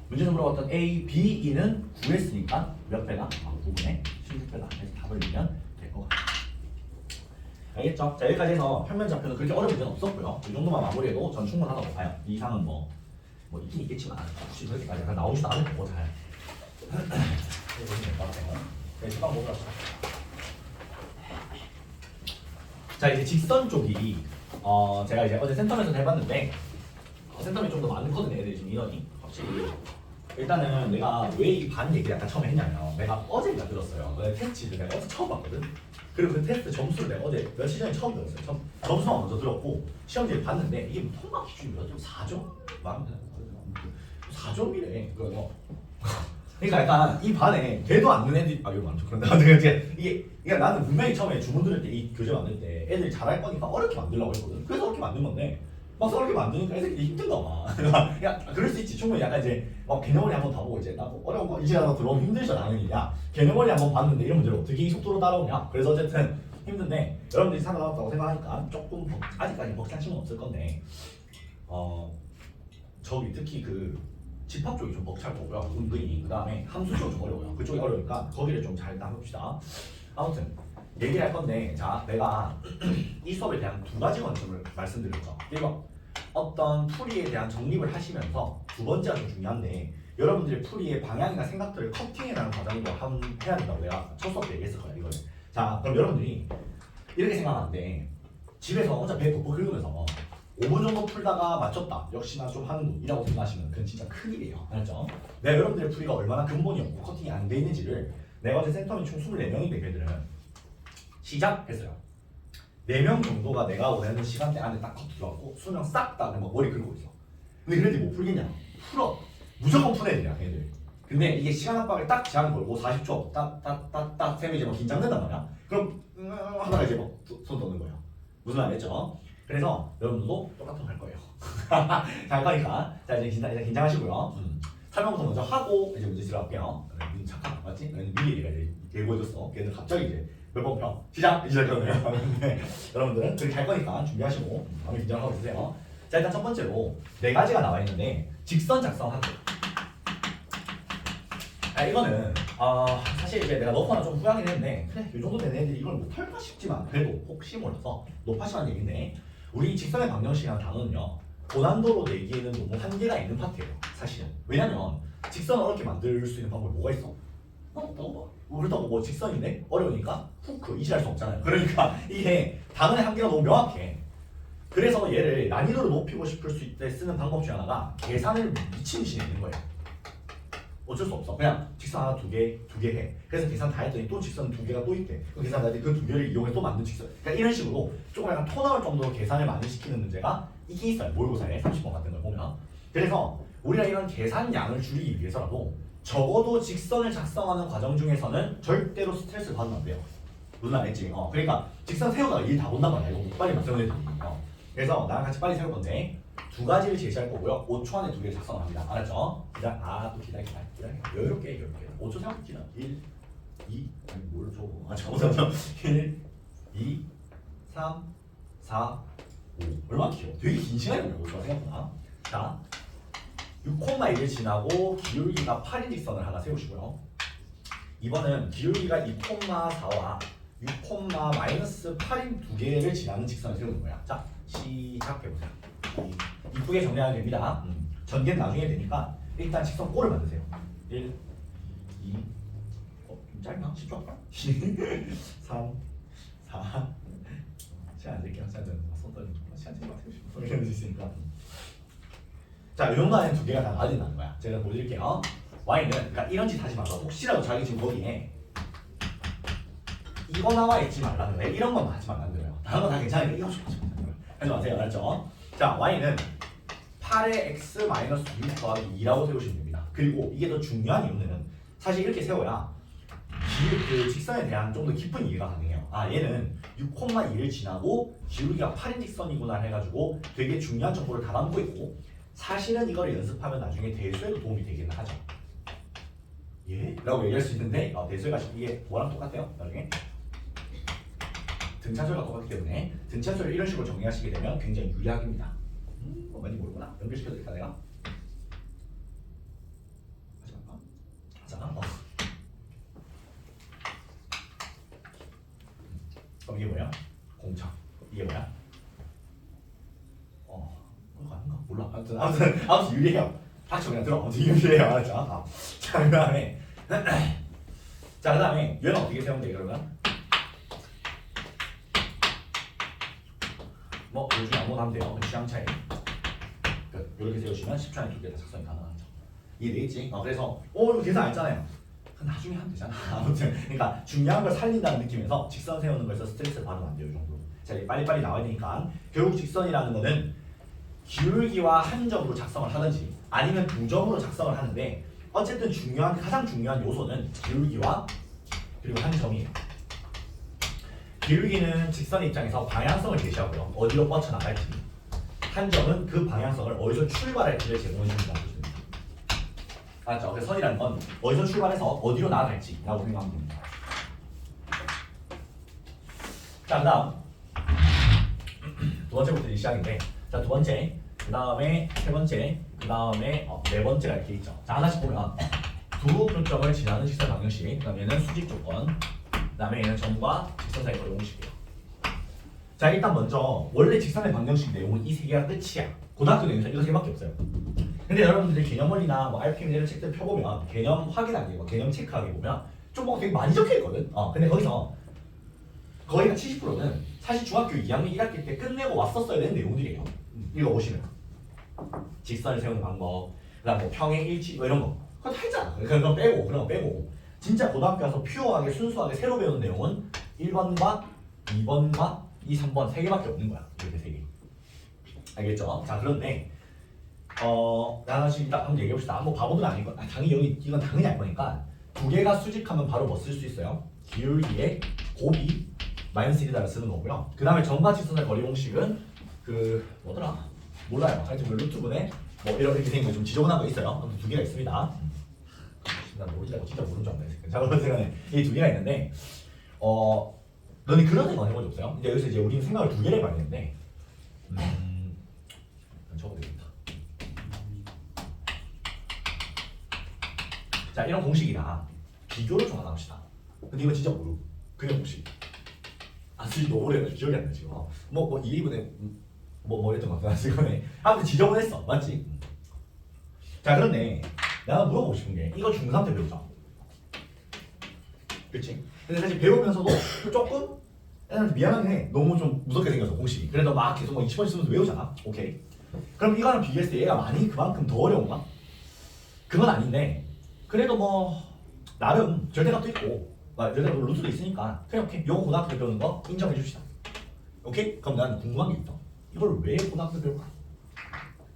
문제에서 물어봤던 ABE는 9S니까 몇 배다? 9분의 16배다. 그래서 답을 넣으면 될 것 같아요. 알겠죠? 자 여기까지 해서 평면 좌표는 그렇게 어려운 문제는 없었고요. 이 정도만 마무리해도 전 충분하다고 봐요. 이 이상은 뭐 있긴 있겠지만 혹시 그렇게까지 약간 나오지도 않을 거고 잘 해보시면 될 것 같아요. 네, 시간 보고 갑시다. 자 이제 직선 쪽이 제가 이제 어제 센터에서 해봤는데 센터에 좀 더 많거든요. 애들이 지금 인원이 확실히. 일단은 내가 왜 이 반 얘기를 약간 처음에 했냐면 내가 어제가 들었어요. 내 테스트를 내가 어제 처음 봤거든. 그리고 그 테스트 점수를 내가 어제 며칠 전에 처음 들었어요. 점수만 먼저 들었고 시험지를 봤는데 이게 통과 기준이 몇 점? 4점? 4점이래. 그러니까 약간 이 반에 대도 않는 애들이 이거 많죠. 그런데 이게 나는 분명히 처음에 주문 들을 때 이 교재 만들 때 애들이 잘할 거니까 어렵게 만들려고 했거든. 그래서 어렵게 만든 건데 막 어렵게 만드니까 애들이 힘든가 봐. 야 그럴 수 있지. 충분히 약간 이제 개념원리 한번 다 보고 이제 나 어려운 거 이제 나서 들어오면 힘들죠 당연히. 야 개념원리 한번 봤는데 이런 문제를 어떻게 이 속도로 따라오냐. 그래서 어쨌든 힘든데 여러분들이 살아남았다고 생각하니까 조금 아직까지 벅찬 친구는 없을 건데 저기 특히 그 집합 쪽이 좀 벅찰 거고요. 은근히 그 다음에 함수 쪽이 좀 어려워요. 그쪽이 어려우니까 거기를 좀 잘 나눕시다. 아무튼 얘기를 할 건데 자 내가 이 수업에 대한 두 가지 관점을 말씀드렸죠. 1번 어떤 풀이에 대한 정립을 하시면서 두 번째가 좀 중요한데 여러분들의 풀이의 방향이나 생각들을 커팅해나가는 과정도 해야 된다고 내가 첫 수업 때 얘기했을 거야 이거를. 자 그럼 여러분들이 이렇게 생각하는데 집에서 혼자 배 벅벅 긁으면서 5분 정도 풀다가 맞췄다. 역시나 좀 하는 놈이라고 생각하시면 그건 진짜 큰일이에요. 알았죠? 내가 여러분들의 풀이가 얼마나 근본이 없고 커팅이 안 돼 있는지를 내가 어제 센터는 총 24명인데 걔들은 시작했어요. 4명 정도가 내가 원하는 시간대 안에 딱 커트 들어갔고 수명 싹 다 막 머리 긁고 있어. 근데 그래도 못 풀겠냐? 풀어. 무조건 푸는 애들이야 걔들. 근데 이게 시간 압박을 딱 제한 걸고 40초 딱딱딱딱 세면 이제 막 긴장된단 말이야. 그럼 하다가 이제 막 손 떠는 거야. 무슨 말이죠? 그래서 여러분들도 똑같은 거 할 거예요. 자, 할 거니까 자 이제 긴장하시고요. 설명부터 먼저 하고 이제 문제 들어갈게요. 민 잠깐 맞지? 미리 얘가 이제 예고해줬어. 걔는 갑자기 이제 몇 번 펴. 시작! 이제 그러네요. 네. 여러분들은 그렇게 할 거니까 준비하시고 마음에 긴장하고 있으세요. 자 일단 첫 번째로 네 가지가 나와 있는데 직선 작성하기. 이거는 사실 이제 내가 넣거나 좀 후회하긴 했는데 그래 이 정도 되는 애들이 이걸 못할까 싶지만 그래도 혹시 몰라서 높아시한 얘기인데 우리 직선의 방정식이라는 단어는요 고난도로 내기에는 너무 한계가 있는 파트예요 사실은. 왜냐면 직선을 어렵게 만들 수 있는 방법이 뭐가 있어? 그렇다고 뭐 직선인데 어려우니까 후크 이질할 수 없잖아요. 그러니까 이게 단어의 한계가 너무 명확해. 그래서 얘를 난이도를 높이고 싶을 수 있을 때 쓰는 방법 중 하나가 계산을 미친 듯이 내는 거예요. 어쩔 수 없어. 그냥 직선 하나 두 개 해. 그래서 계산 다 했더니 또 직선 두 개가 또 있대. 그 계산 다 했더니 그 두 개를 이용해 또 만든 직선. 그러니까 이런 식으로 조금 약간 토 나올 정도로 계산을 많이 시키는 문제가 있긴 있어요. 모의고사에 30번 같은 걸 보면. 그래서 우리가 이런 계산 양을 줄이기 위해서라도 적어도 직선을 작성하는 과정 중에서는 절대로 스트레스를 받으면 안 돼요. 무슨 말인지. 그러니까 직선 세우다가 일 다 본단 말이야. 이거 빨리 말씀을 해드릴게요. 그래서 나랑 같이 빨리 세울 건데 두 가지를 제시할 거고요. 5초 안에 두 개를 작성을 합니다. 알았죠? 또 기다려. 여유롭게 5초 생각 기다. 1, 2, 아니 뭘 줘? 잠깐만. 1, 2, 3, 4, 5. 얼마나 길어? 되게 긴 시간이 걸려. 5초가 생각보다. 자, 6,1을 지나고 기울기가 8인 직선을 하나 세우시고요. 이번은 기울기가 2,4와 6,-8인 두 개를 지나는 직선을 세우는 거야. 자, 시작해보세요. 이쁘게 정리하면 됩니다. 전개는 나중에 되니까 일단 직선 꼴을 만드세요. 1, 2, 좀 짧나? 10초 할까? 3, 4 시간 안 될게요. 시간 되는 거. 손 떨리는 거. 시간 되는 거 같아요. 손 떨릴 수 있으니까. 자, 이 정도 안에 두 개가 다 맞는다는 거야. 제가 보여드릴게요. y는 그러니까 이런 짓 하지 말고 혹시라도 자기 지금 거기에 이거 나와 있지 말라는 거예요. 이런 것만 하지 말라는 거예요. 다른 건 다 괜찮으니까 이거 좀 하지 마세요. 알았죠? 자, y는 8의 x 마이너스 6 더하기 2라고 세우시면 됩니다. 그리고 이게 더 중요한 이유는 사실 이렇게 세워야 그 직선에 대한 좀 더 깊은 이해가 가능해요. 얘는 6,2를 지나고 기울기가 8인 직선이구나 해가지고 되게 중요한 정보를 다 담고 있고 사실은 이걸 연습하면 나중에 대수에도 도움이 되기는 하죠. 예? 라고 얘기할 수 있는데 대수가 이게 뭐랑 똑같아요? 나중에 등차수가 똑같기 때문에 등차수를 이런 식으로 정리하시게 되면 굉장히 유리하입니다. 많이 모르구나. 연결시켜드릴까 내가? 하지 말까? 하자. 그럼 이게 뭐야? 공차. 이게 뭐야? 그거 아닌가? 몰라. 아무튼 유리해요. 닥쳐 그냥 들어. 아무튼 유리해요. 알았죠? 자, 그다음에 얘는 어떻게 세우면 돼 그러면? 뭐 요즘 아무거나 하면 돼요. 취향 차이. 이렇게 세우시면 10초 안에 두 개 다 작성이 가능하죠. 이해되겠지? 그래서 이거 계산 안 했잖아요. 나중에 하면 되잖아. 아무튼 그러니까 중요한 걸 살린다는 느낌에서 직선 세우는 거에서 스트레스를 받으면 안 돼요. 이 정도. 자, 빨리빨리 나와야 되니까 결국 직선이라는 거는 기울기와 한 점으로 작성을 하든지 아니면 두 점으로 작성을 하는데 어쨌든 가장 중요한 요소는 기울기와 그리고 한 점이에요. 기울기는 직선의 입장에서 방향성을 제시하고요. 어디로 뻗쳐나갈지. 한 점은 그 방향성을 어디서 출발할지를 제공해준다는 뜻입니다. 알았죠? 그래서 선이라는 건 어디서 출발해서 어디로 나아갈지라고 생각하면 됩니다. 자, 그 다음 두 번째부터 시작인데 자, 두 번째, 그 다음에 세 번째, 그 다음에 네 번째가 이렇게 있죠. 자, 하나씩 보면 두 분점을 지나는 직선 방정식, 그 다음에 얘는 수직 조건, 그 다음에 얘는 점과 직선 사이 거리 공식이에요. 자, 일단 먼저 원래 직선의 방정식 내용은 이 세 개가 끝이야. 고등학교 내용에서 이거 세 개밖에 없어요. 근데 여러분들이 개념원이나 RPM 이런 책들 펴보면 개념 확인하기, 개념 체크하기 보면 좀 뭔가 되게 많이 적혀있거든. 근데 거기서 거의 한 70%는 사실 중학교 2학년 1학기 때 끝내고 왔었어야 되는 내용들이에요. 읽어보시면 직선을 세우는 방법, 그다음 뭐 평행 일치 뭐 이런 거 그거 다 했잖아. 그런 거 빼고 진짜 고등학교 와서 퓨어하게 순수하게 새로 배우는 내용은 1번과 2번과 2, 3번 3개밖에 없는 거야. 이렇게 3개. 알겠죠? 자, 그런데 하나씩 일단 한번 얘기해봅시다. 뭐 바보는 아니고 당연히 이건 당연히 알 거니까 두 개가 수직하면 바로 뭐 쓸 수 있어요? 기울기의 곱이 마이너스 1이다를 쓰는 거고요. 그 다음에 점과 직선의 거리 공식은 그 뭐더라? 몰라요. 하여튼 그 루트분에 뭐 이렇게 생긴 좀 지저분한 거 있어요. 아무튼 두 개가 있습니다. 난 모르지, 진짜 모르는 줄 알았네. 자, 그런 생각에 이 두 개가 있는데, 너는 그런 생각 해본 적 없어요? 이제 여기서 이제 우리는 생각을 두 개를 해봐야 되는데, 적어도 되겠다. 자, 이런 공식이랑 비교를 좀 하나 합시다. 근데 이거 진짜 모르고 그냥 공식. 안 쓰지 너무 오래돼서 기억이 안 나지. 뭐 2분에 뭐 했던 것 같아. 이거네. 아무튼 지저분했어, 맞지? 자, 그런데 내가 물어보고 싶은 게 이거 중3 때 배우자. 그치? 근데 사실 배우면서도 조금 애들한테 미안하긴 해. 너무 좀 무섭게 생겨서 공식이. 그래도 막 계속 뭐 20번 쓰면서 외우잖아. 오케이. 그럼 이거랑 비교했을 때 얘가 많이 그만큼 더 어려운가? 그건 아닌데 그래도 뭐 나름 절대값도 있고 절대값 루트도 있으니까 그냥 오케이. 요거 고등학교 때 배우는 거 인정해 줍시다. 오케이? 그럼 난 궁금한 게 있어. 이걸 왜 고등학교 때 배울까?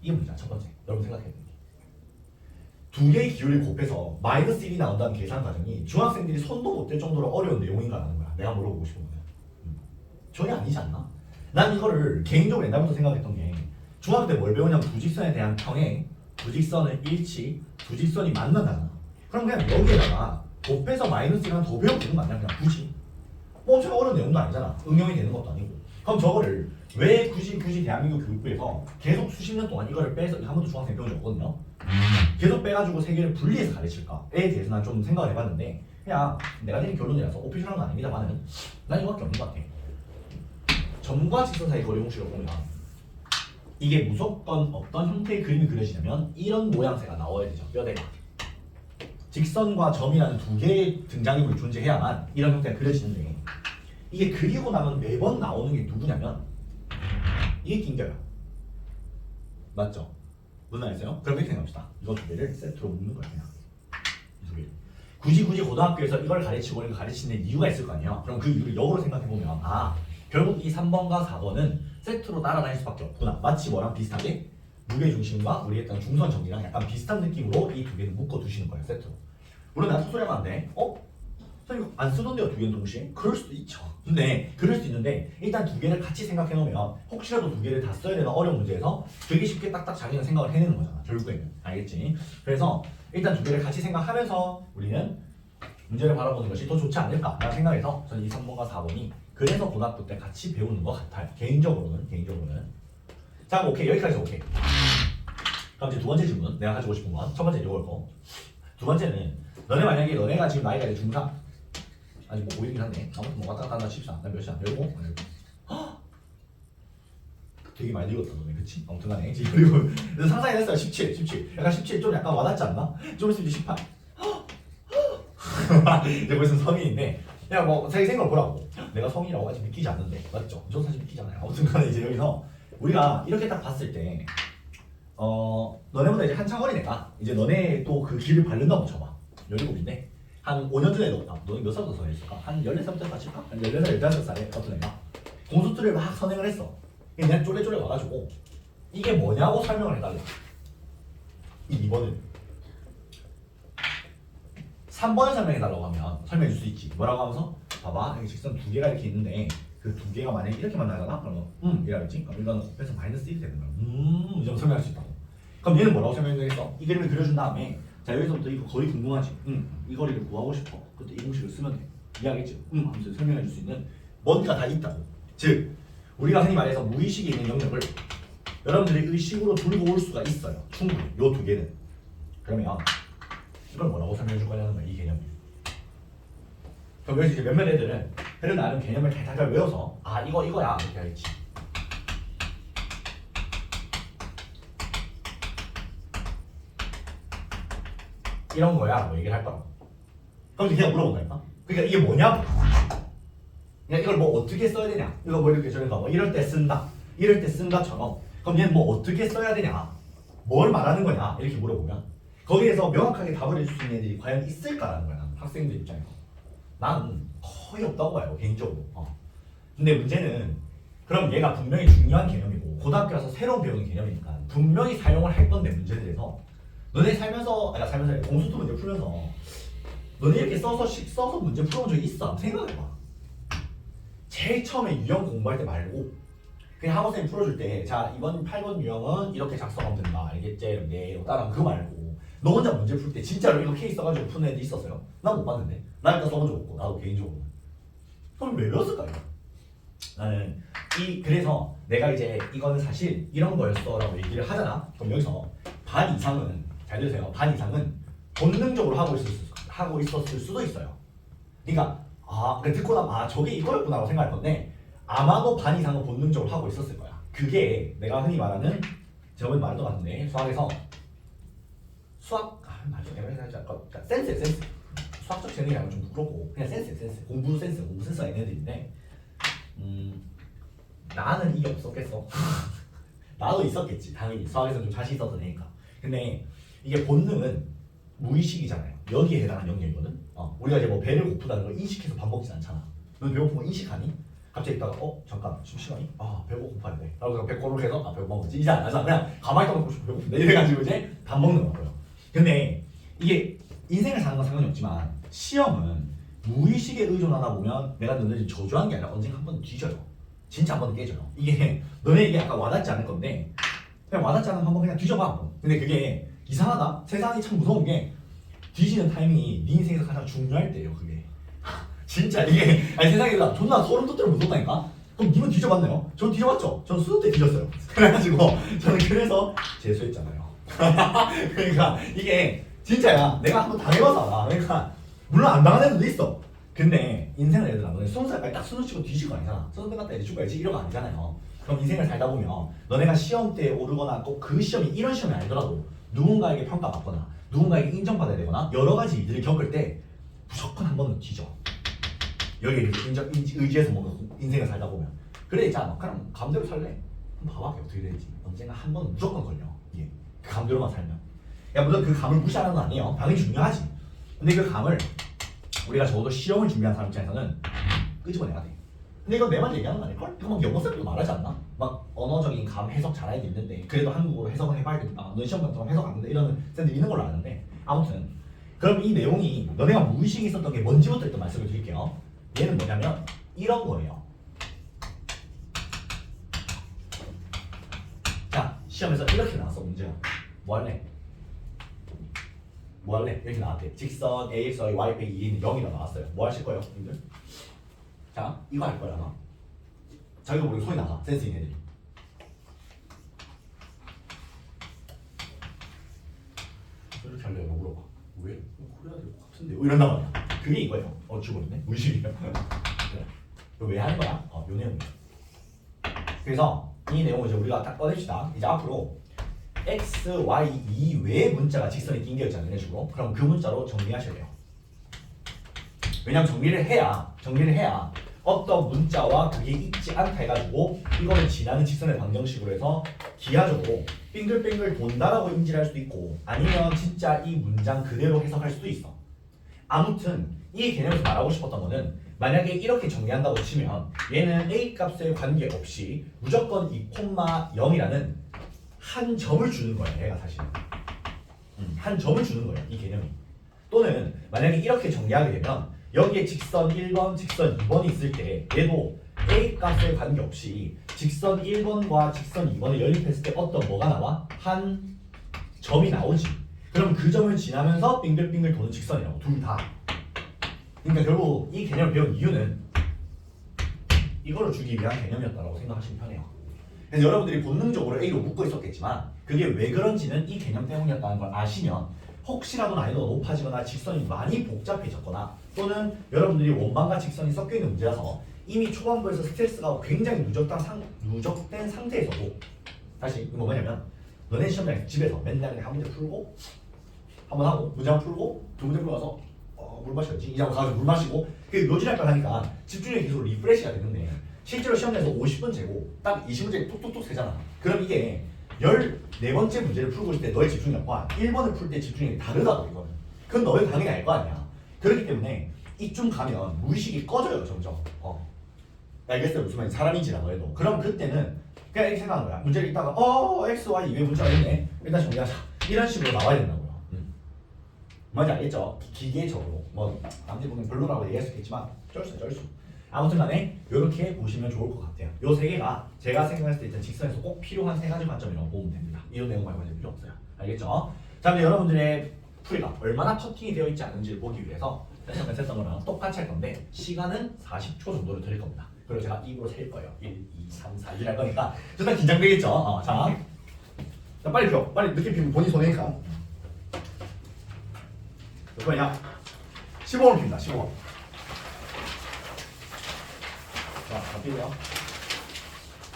이게 문제야. 첫 번째. 여러분 생각해야 돼. 두 개의 기울을 곱해서 마이너스 1이 나온다는 계산 과정이 중학생들이 손도 못 댈 정도로 어려운 내용인가라는 거야. 내가 물어보고 싶은 거야. 전혀 아니지 않나? 난 이거를 개인적으로 옛날부터 생각했던 게 중학교 때 뭘 배우냐면 부직선에 대한 평행, 부직선의 일치, 부직선이 만나잖아. 그럼 그냥 여기에다가 곱해서 마이너스 1만 더 배우면 되는 거 아니야? 그냥 굳이. 뭐 엄청 어려운 내용도 아니잖아. 응용이 되는 것도 아니고. 그럼 저거를 왜 굳이 대한민국 교육부에서 계속 수십 년 동안 이거를 빼서 한 번도 중학생 배운 적 없거든요. 계속 빼가지고 세 개를 분리해서 가르칠까에 대해서 난 좀 생각을 해봤는데 그냥 내가 내린 결론이라서 오피셜한 건 아닙니다만은 난 이거밖에 없는 것 같아. 점과 직선 사이 거리 공식을 보면 이게 무조건 어떤 형태의 그림이 그려지냐면 이런 모양새가 나와야 되죠. 뼈대가. 직선과 점이라는 두 개의 등장인물이 존재해야만 이런 형태가 그려지는데 이게 그리고 나면 매번 나오는 게 누구냐면 이게 낑겨요. 맞죠? 무슨 말이세요? 그럼 이렇게 생각합시다. 이거 두 개를 세트로 묶는 거야 그냥. 이 두 개를. 굳이 고등학교에서 이걸 가르치고 이걸 가르치는 이유가 있을 거 아니에요? 그럼 그 이유를 역으로 생각해보면 결국 이 3번과 4번은 세트로 따라다닐 수밖에 없구나. 마치 뭐랑 비슷하게 무게중심과 우리 했던 중선 정리랑 약간 비슷한 느낌으로 이 두 개를 묶어두시는 거예요. 세트로. 물론 난 소리하면 안 돼. 선생님 이거 안 쓰던데요 두 개는 동시에? 그럴 수도 있죠. 근데 그럴 수 있는데 일단 두 개를 같이 생각해 놓으면 혹시라도 두 개를 다 써야 되는 어려운 문제에서 되게 쉽게 딱딱 자기는 생각을 해내는 거잖아. 결국에는. 알겠지? 그래서 일단 두 개를 같이 생각하면서 우리는 문제를 바라보는 것이 더 좋지 않을까라는 생각에서 저는 이 3번과 4번이 그래서 고등학교 때 같이 배우는 것 같아요. 개인적으로는. 자, 오케이. 여기까지 오케이. 그럼 이제 두 번째 질문 내가 가지고 싶은 건 첫 번째 이걸 거. 두 번째는 만약에 너네가 지금 나이가 이제 중3 아직 뭐 5일이긴 한데 아무튼 뭐 왔다 갔다 한다 칩시다. 난 몇이야? 17? 되게 많이 늙었다 너네 그치? 아무튼 간에 지금 그리고 상상이 됐어요. 17 약간 17 좀 약간 와닿지 않나? 좀 있으면 이제 18 이제 벌써 성인인데 그냥 뭐 자기 생각을 보라고. 내가 성인이라고 아직 믿기지 않는데 맞죠? 저 사실 믿기잖아요. 아무튼 간에 이제 여기서 우리가 이렇게 딱 봤을 때 너네보다 이제 한창 어린 애가 이제 너네 또 그 길을 밟는다고 쳐봐. 17인데 한 5년 전에 너네 몇 살부터 선행했을까? 한 14살부터 같을까? 한 14살, 15살에 어떤 애가 공수투를 막 선행을 했어. 그냥 쫄래쫄래 와가지고 이게 뭐냐고 설명을 해달라. 이 2번을 3번을 설명해달라고 하면 설명해줄 수 있지. 뭐라고 하면서 봐봐 여기 직선 두 개가 이렇게 있는데 그 두 개가 만약에 이렇게만 나가나? 그러면 이래야겠지? 그럼 이거는 곱해서 마이너스 1이 되는 거야. 이 점을 설명할 수 있다고. 그럼 얘는 뭐라고 설명했어? 이 그림을 그려준 다음에 자 여기서부터 이거 거의 궁금하지? 이 거리를 구하고 싶어. 그때 이 공식을 쓰면 돼. 이해하겠지? 하면서 설명해 줄 수 있는 뭔가 다 있다고. 즉 우리가 흔히 말해서 무의식에 있는 영역을 여러분들이 의식으로 들고 올 수가 있어요. 충분히 요 두 개는. 그러면 이걸 뭐라고 설명해 줄 거냐는 거야 이 개념을. 그럼 여기서 이제 몇몇 애들은 그래도 나름 개념을 달달 외워서 이거야 이렇게 하겠지. 이런 거야 라고 얘기를 할 거라고. 그럼 이제 그냥 물어본다니까. 그러니까 이게 뭐냐고. 그냥 이걸 뭐 어떻게 써야 되냐. 이거 뭐 이렇게 저래서 뭐 이럴 때 쓴다. 이럴 때 쓴다처럼. 그럼 얘는 뭐 어떻게 써야 되냐. 뭘 말하는 거냐 이렇게 물어보면 거기에서 명확하게 답을 해줄 수 있는 애들이 과연 있을까라는 거야. 학생들 입장에서. 나는 거의 없다고 봐요 개인적으로. 근데 문제는 그럼 얘가 분명히 중요한 개념이고 고등학교 와서 새로 배우는 개념이니까 분명히 사용을 할 건데 문제들에서 너네 살면서 공수투 문제 풀면서 너네 이렇게 써서 문제 풀어본 적이 있어? 한번 생각해봐. 제일 처음에 유형 공부할 때 말고 그냥 학원 선생님 풀어줄 때 자 이번 8번 유형은 이렇게 작성하면 된다 알겠지? 이렇게 따라 그거 말고 너 혼자 문제 풀 때 진짜로 이거 케이스 써가지고 푸는 애들 있었어요? 난 못 봤는데 나 일단 써본 적 없고 나도 개인적으로 그럼 왜 배웠을까요? 나는 그래서 내가 이제 이거는 사실 이런 거였어라고 얘기를 하잖아. 그럼 여기서 반 이상은 잘 들으세요. 반 이상은 본능적으로 하고 있었을 수도 있어요. 그러니까 그러니까 듣고 나면 저게 이거였구나라고 생각할 건데 아마도 반 이상은 본능적으로 하고 있었을 거야. 그게 내가 흔히 말하는 저번에 말했던 것 같은데 수학에서 센스 수학적 재능이라면 좀 부끄럽고 그냥 센스 공부 센스가 얘네들인데 나는 이게 없었겠어. 나도 있었겠지 당연히 수학에서 좀 자신 있었던 애니까. 근데 이게 본능은 무의식이잖아요. 여기에 해당하는 영역이거든. 우리가 이제 뭐 배를 고프다는 걸 인식해서 밥 먹진 않잖아. 너 배고픈 거 인식하니? 갑자기 있다가 잠깐 지금 시간이? 배가 고파야 돼. 라고 배 꼬르륵 해서 배고 먹었지. 이제 안 하잖아. 그냥 가만히 있다 보면 배고픈데 이래가지고 이제 밥 먹는 거고요. 근데 이게 인생을 사는 건 상관이 없지만 시험은 무의식에 의존하다 보면 내가 너네를 저주한 게 아니라 언젠가 한 번 뒤져요. 진짜 한 번 깨져요. 이게 너네 이게 약간 와닿지 않을 건데 그냥 와닿지 않으면 한번 그냥 뒤져봐 한번. 근데 그게 이상하다. 세상이 참 무서운 게 뒤지는 타이밍이 네 인생에서 가장 중요할 때예요. 그게 진짜 이게 세상에서 존나 소름 돋도록 무섭다니까. 그럼 님은 뒤져봤나요? 전 뒤져봤죠. 전 수능 때 뒤졌어요. 그래가지고 저는 그래서 재수했잖아요. 그러니까 이게 진짜야. 내가 한번 당해봐서 알아. 그러니까 물론 안 당한 애들도 있어. 근데 인생을 얘들아 너네 20살까지 딱 수능 치고 뒤질 거 아니잖아. 수능 끝났다 이제 죽어야지 이런 거 아니잖아요. 그럼 인생을 살다 보면 너네가 시험 때 오르거나 꼭 그 시험이 이런 시험이 아니더라도 누군가에게 평가받거나 누군가에게 인정받아야 되거나 여러 가지 일들을 겪을 때 무조건 한 번은 뒤져. 여기 의지해서 뭔가 인생을 살다 보면 그래 있잖아. 그냥 감대로 살래. 그럼 봐봐 어떻게 될지. 언젠가 한 번은 무조건 걸려. 이게 그 감대로만 살면. 물론 그 감을 무시하는 건 아니에요. 당연히 중요하지. 근데 그 감을 우리가 적어도 시험을 준비한 사람 입장에서는 끄집어내야 돼. 근데 이건 내 말 얘기하는 거 아닐걸? 이거 막 영어쌤도 말하지 않나? 막 언어적인 감 해석 잘할 때 있는데 그래도 한국어로 해석을 해봐야 된다. 너 시험 같은 거 해석 안 된다 이런 쌤들이 있는 걸로 아는데 아무튼 그럼 이 내용이 너네가 무의식이 있었던 게 뭔지부터 일단 말씀을 드릴게요. 얘는 뭐냐면 이런 거예요. 자 시험에서 이렇게 나왔어 문제가. 뭐 할래? 이렇게 나왔대. 직선 AX와 Y 빼기 2는 0이라 나왔어요. 뭐 하실 거예요, 님들? 자, 이거 할 거야, 아마. 자기도 모르게 소리 나가, 센스 있는 애들이. 이렇게 하려고 물어봐. 왜? 그래야 될 것 같은데. 이런단 말이야. 그게 이거예요. 죽어버리네. 무의식이야. 그래. 왜 하는 거야? 요 내용이야. 그래서 이 내용을 이제 우리가 딱 꺼냅시다. 이제 앞으로 X, Y 이외의 문자가 직선에 낀 게 있잖아요. 이런 식으로. 그럼 그 문자로 정리하셔야 돼요. 왜냐면 정리를 해야 어떤 문자와 그게 있지 않다 해가지고 이거는 지나는 직선의 방정식으로 해서 기하적으로 빙글빙글 돈다라고 인지할 수도 있고 아니면 진짜 이 문장 그대로 해석할 수도 있어. 아무튼 이 개념에서 말하고 싶었던 거는 만약에 이렇게 정리한다고 치면 얘는 A 값에 관계없이 무조건 2,0이라는 한 점을 주는 거야. 얘가 사실 한 점을 주는 거야. 이 개념이. 또는 만약에 이렇게 정리하게 되면 여기에 직선 1번, 직선 2번이 있을 때 얘도 A 값에 관계없이 직선 1번과 직선 2번을 연립했을 때 어떤 뭐가 나와? 한 점이 나오지. 그럼 그 점을 지나면서 빙글빙글 도는 직선이라고. 둘 다. 그러니까 결국 이 개념을 배운 이유는 이거를 주기 위한 개념이었다고 생각하시면 편해요. 그래서 여러분들이 본능적으로 A로 묶고 있었겠지만 그게 왜 그런지는 이 개념 때문이었다는 걸 아시면 혹시라도 난이도가 높아지거나 직선이 많이 복잡해졌거나 또는 여러분들이 원반과 직선이 섞여있는 문제라서 이미 초반부에서 스트레스가 굉장히 누적된 상태에서도 다시 이거 뭐냐면 너네 시험장에서 집에서 맨날 그냥 한 문제 풀고 한 번 하고 문제 한 번 풀고 두 문제 풀고 가서 물 마셔야지 이제 가서 물 마시고 그게 요지랄걸 하니까 집중력이 계속 리프레시가 되는데 실제로 시험장에서 50분 재고 딱 20문제 톡톡톡 세잖아. 그럼 이게 14번째 문제를 풀고 있을 때 너의 집중력과 1번을 풀 때 집중력이 다르다고 이거는. 그건 너희 당연히 알 거 아니야. 그렇기 때문에 이쯤 가면 무의식이 꺼져요 점점. 알겠어요 무슨 말인지. 사람인지라 너희도. 그럼 그때는 그냥 이렇게 생각하는 거야. 문제를 읽다가 X, Y 이외 문자가 있네. 일단 정리하자. 이런 식으로 나와야 된다고요. 뭔지 알겠죠? 기계적으로 뭐 남들 보면 별로라고 얘기할 수 있겠지만 쩔수. 아무튼 간에 이렇게 보시면 좋을 것 같아요. 요 세 개가 제가 생각했을 때 일단 직선에서 꼭 필요한 세 가지 관점이라고 보면 됩니다. 이런 내용 말고 필요 없어요. 알겠죠? 자, 이제 여러분들의 풀이가 얼마나 커팅이 되어 있지 않은지를 보기 위해서 맨처음에 했던 거랑 똑같이 할 건데 시간은 40초 정도를 드릴 겁니다. 그리고 제가 입으로 셀 거예요. 1, 2, 3, 4, 1 할 거니까 일단 긴장되겠죠? 자, 빨리 펴. 빨리 늦게 피면 본인 손해니까. 몇 번이냐? 15번 핍니다. 15번. 자, 다 피고요.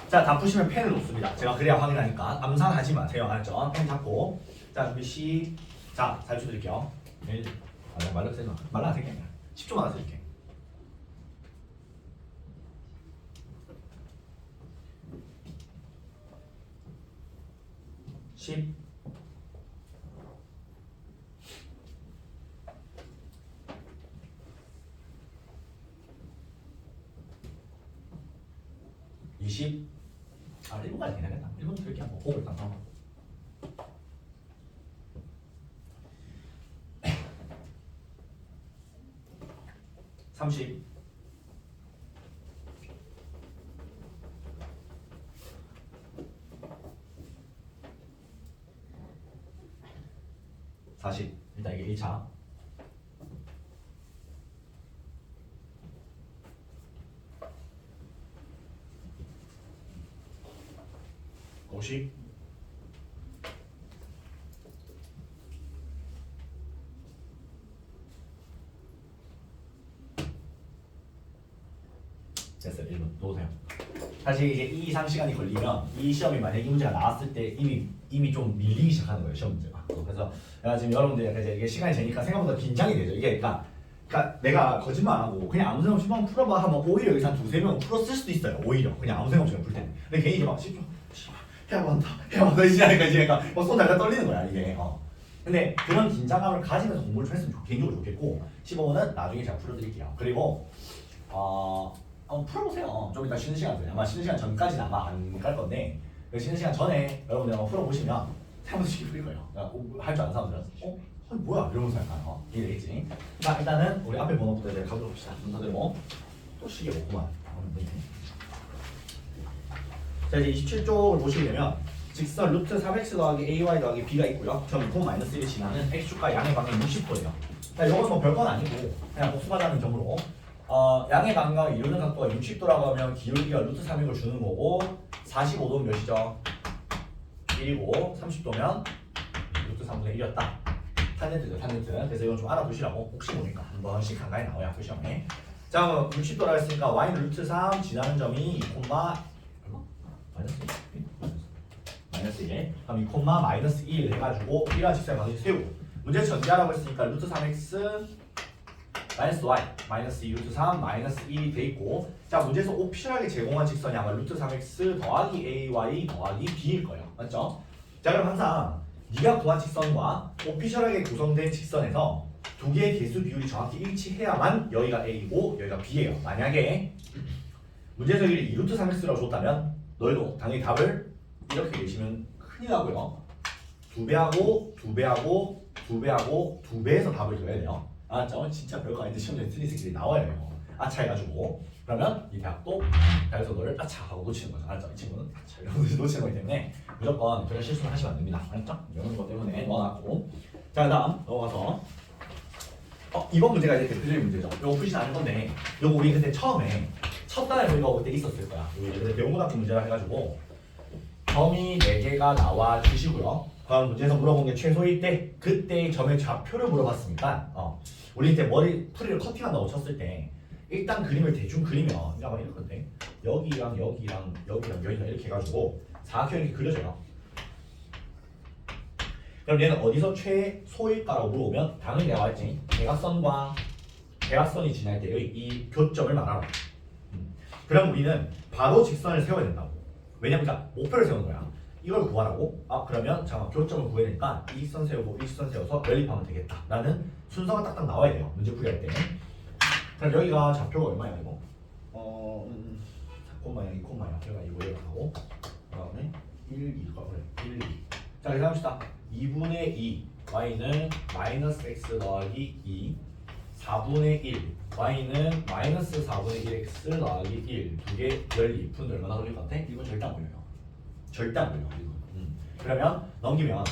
자, 다 푸시면 펜을 놓습니다. 제가 그래야 확인하니까 암산하지 마세요. 알았죠? 펜 잡고. 자, 준비 시작. 4초 드릴게요. 1. 말라 쓰지 마. 말라 되게 아니야. 10초만 안 쓸게. 10. 20. 1분까지 괜찮겠다. 1분 들게 한번 호흡을 딱 하고. 30. 40. 일단 이게 1차. 50. 됐어요. 1분 놓으세요. 사실 이제 2, 3시간이 걸리면 이 시험이 만약에 이 문제가 나왔을 때 이미 좀 밀리기 시작하는 거예요. 시험 문제가. 그래서 내가 지금 여러분들 약간 이게 시간이 되니까 생각보다 긴장이 되죠. 이게 그러니까 내가 거짓말 안 하고 그냥 아무 생각 없이 한번 풀어봐 하면 오히려 여기서 한 두세 명 풀었을 수도 있어요. 오히려 그냥 아무 생각 없이 풀 때는. 근데 괜히 이제 막 10초 해봐한다 이제 하니까 이제 막 손 달달 떨리는 거야 이게. 근데 그런 긴장감을 가지면서 공부를 좀 했으면 개인적으로 좋겠고 15분은 나중에 제가 풀어드릴게요. 그리고 한번 풀어보세요. 좀 이따 쉬는 시간 돼요. 아마 쉬는 시간 전까지는 아마 안 갈 건데 쉬는 시간 전에 여러분들 한번 풀어보시면 생각보다 쉽게 풀릴 거예요. 할 줄 아는 사람들은 뭐야 이러면서 약간 이게 되겠지. 자, 일단은 우리 앞에 번호부터 이제 가도록 합시다. 다들 또 시계 없구만. 자, 이제 27쪽을 보시게 되면 직선 루트 3x 더하기 ay 더하기 b가 있고요. 점 2, 마이너스 1이 지나는 x축과 양의 방향이 60도예요. 자, 이건 뭐 별건 아니고 그냥 복습하자는 점으로 양의 방향을 이루는 각도가 60도라고 하면 기울기가 루트 3x을 주는 거고 45도는 몇이죠? 1이고 30도면 루트 3분의 1이었다. 탄젠트죠, 탄젠트. 그래서 이건 좀 알아두시라고 혹시 모르니까 한 번씩 간간히 나와요, 학교 시험에. 자, 그럼 60도라 했으니까 y는 루트 3 지나는 점이 2, 마이너스 1. 그럼 2, 마이너스 1 해가지고 이러한 직선의 방식을 세우고 문제에서 전개하라고 했으니까 루트 3x 마이너스 y 마이너스 2 루트 3 마이너스 1이 돼 있고 자, 문제에서 오피셜하게 제공한 직선이 아마 루트 3x 더하기 ay 더하기 b일 거예요. 맞죠? 자, 그럼 항상 네가 구한 직선과 오피셜하게 구성된 직선에서 두 개의 개수 비율이 정확히 일치해야만 여기가 a고 여기가 b예요. 만약에 문제에서 여기를 2루트 3x라고 줬다면 너희도 당연히 답을 이렇게 내시면 큰일 나고요. 2배하고 2배하고 2배하고 2배에서 답을 줘야 돼요. 알았죠? 진짜 별거 아닌데 시험에 틀린 새끼들이 나와요. 아차 해가지고 그러면 이 대학도 여기서 너를 아차 하고 놓치는 거죠. 알았죠? 이 친구는 아차 이러면서 놓치는 거기 때문에 무조건 그런 실수는 하시면 안 됩니다. 알았죠? 이런 것 때문에 넣어놨고 자, 그 다음 넘어가서 이번 문제가 이제 대표적인 문제죠. 이거 푸시지 않을 건데 이거 우리 그때 처음에 첫 단에 우리가 그때 있었을 거야. 우리 명고등학교 문제라 해가지고 점이 4개가 나와 주시고요. 그럼 문제에서 물어본 게 최소일 때 그때의 점의 좌표를 물어봤으니까 우리 이때 머리 풀이를 커팅한다고 쳤을 때 일단 그림을 대충 그리면 아마 이럴 건데 여기랑 여기랑 여기랑 여기가 이렇게 해가지고 사각형이 이렇게 그려져요. 그럼 얘는 어디서 최소일까라고 물어보면 당연히 내가 말했지 대각선과 대각선이 지날 때의 이 교점을 말하라. 그럼 우리는 바로 직선을 세워야 된다고. 왜냐면 그러니까 목표를 세우는 거야. 이걸 구하라고? 그러면 잠깐 교점을 구해야 되니까 이 선 세우고 이 선 세워서 연립하면 되겠다 라는 순서가 딱딱 나와야 돼요. 문제 풀이할 때. 그럼 여기가 좌표가 얼마야 이거? 4콤마야 2콤마야. 여기가 이거 하고 그 다음에 1, 2가 그래 1, 2. 자, 그래서 합시다. 2분의 2 y는 마이너스 x 더하기 2 4분의 1 y는 마이너스 4분의 1x 더하기 1 두 개 열리 푼 얼마나 걸릴 것 같아? 이건 절대 안 걸려요. 절대 안 걸려. 이거. 그러면 넘기면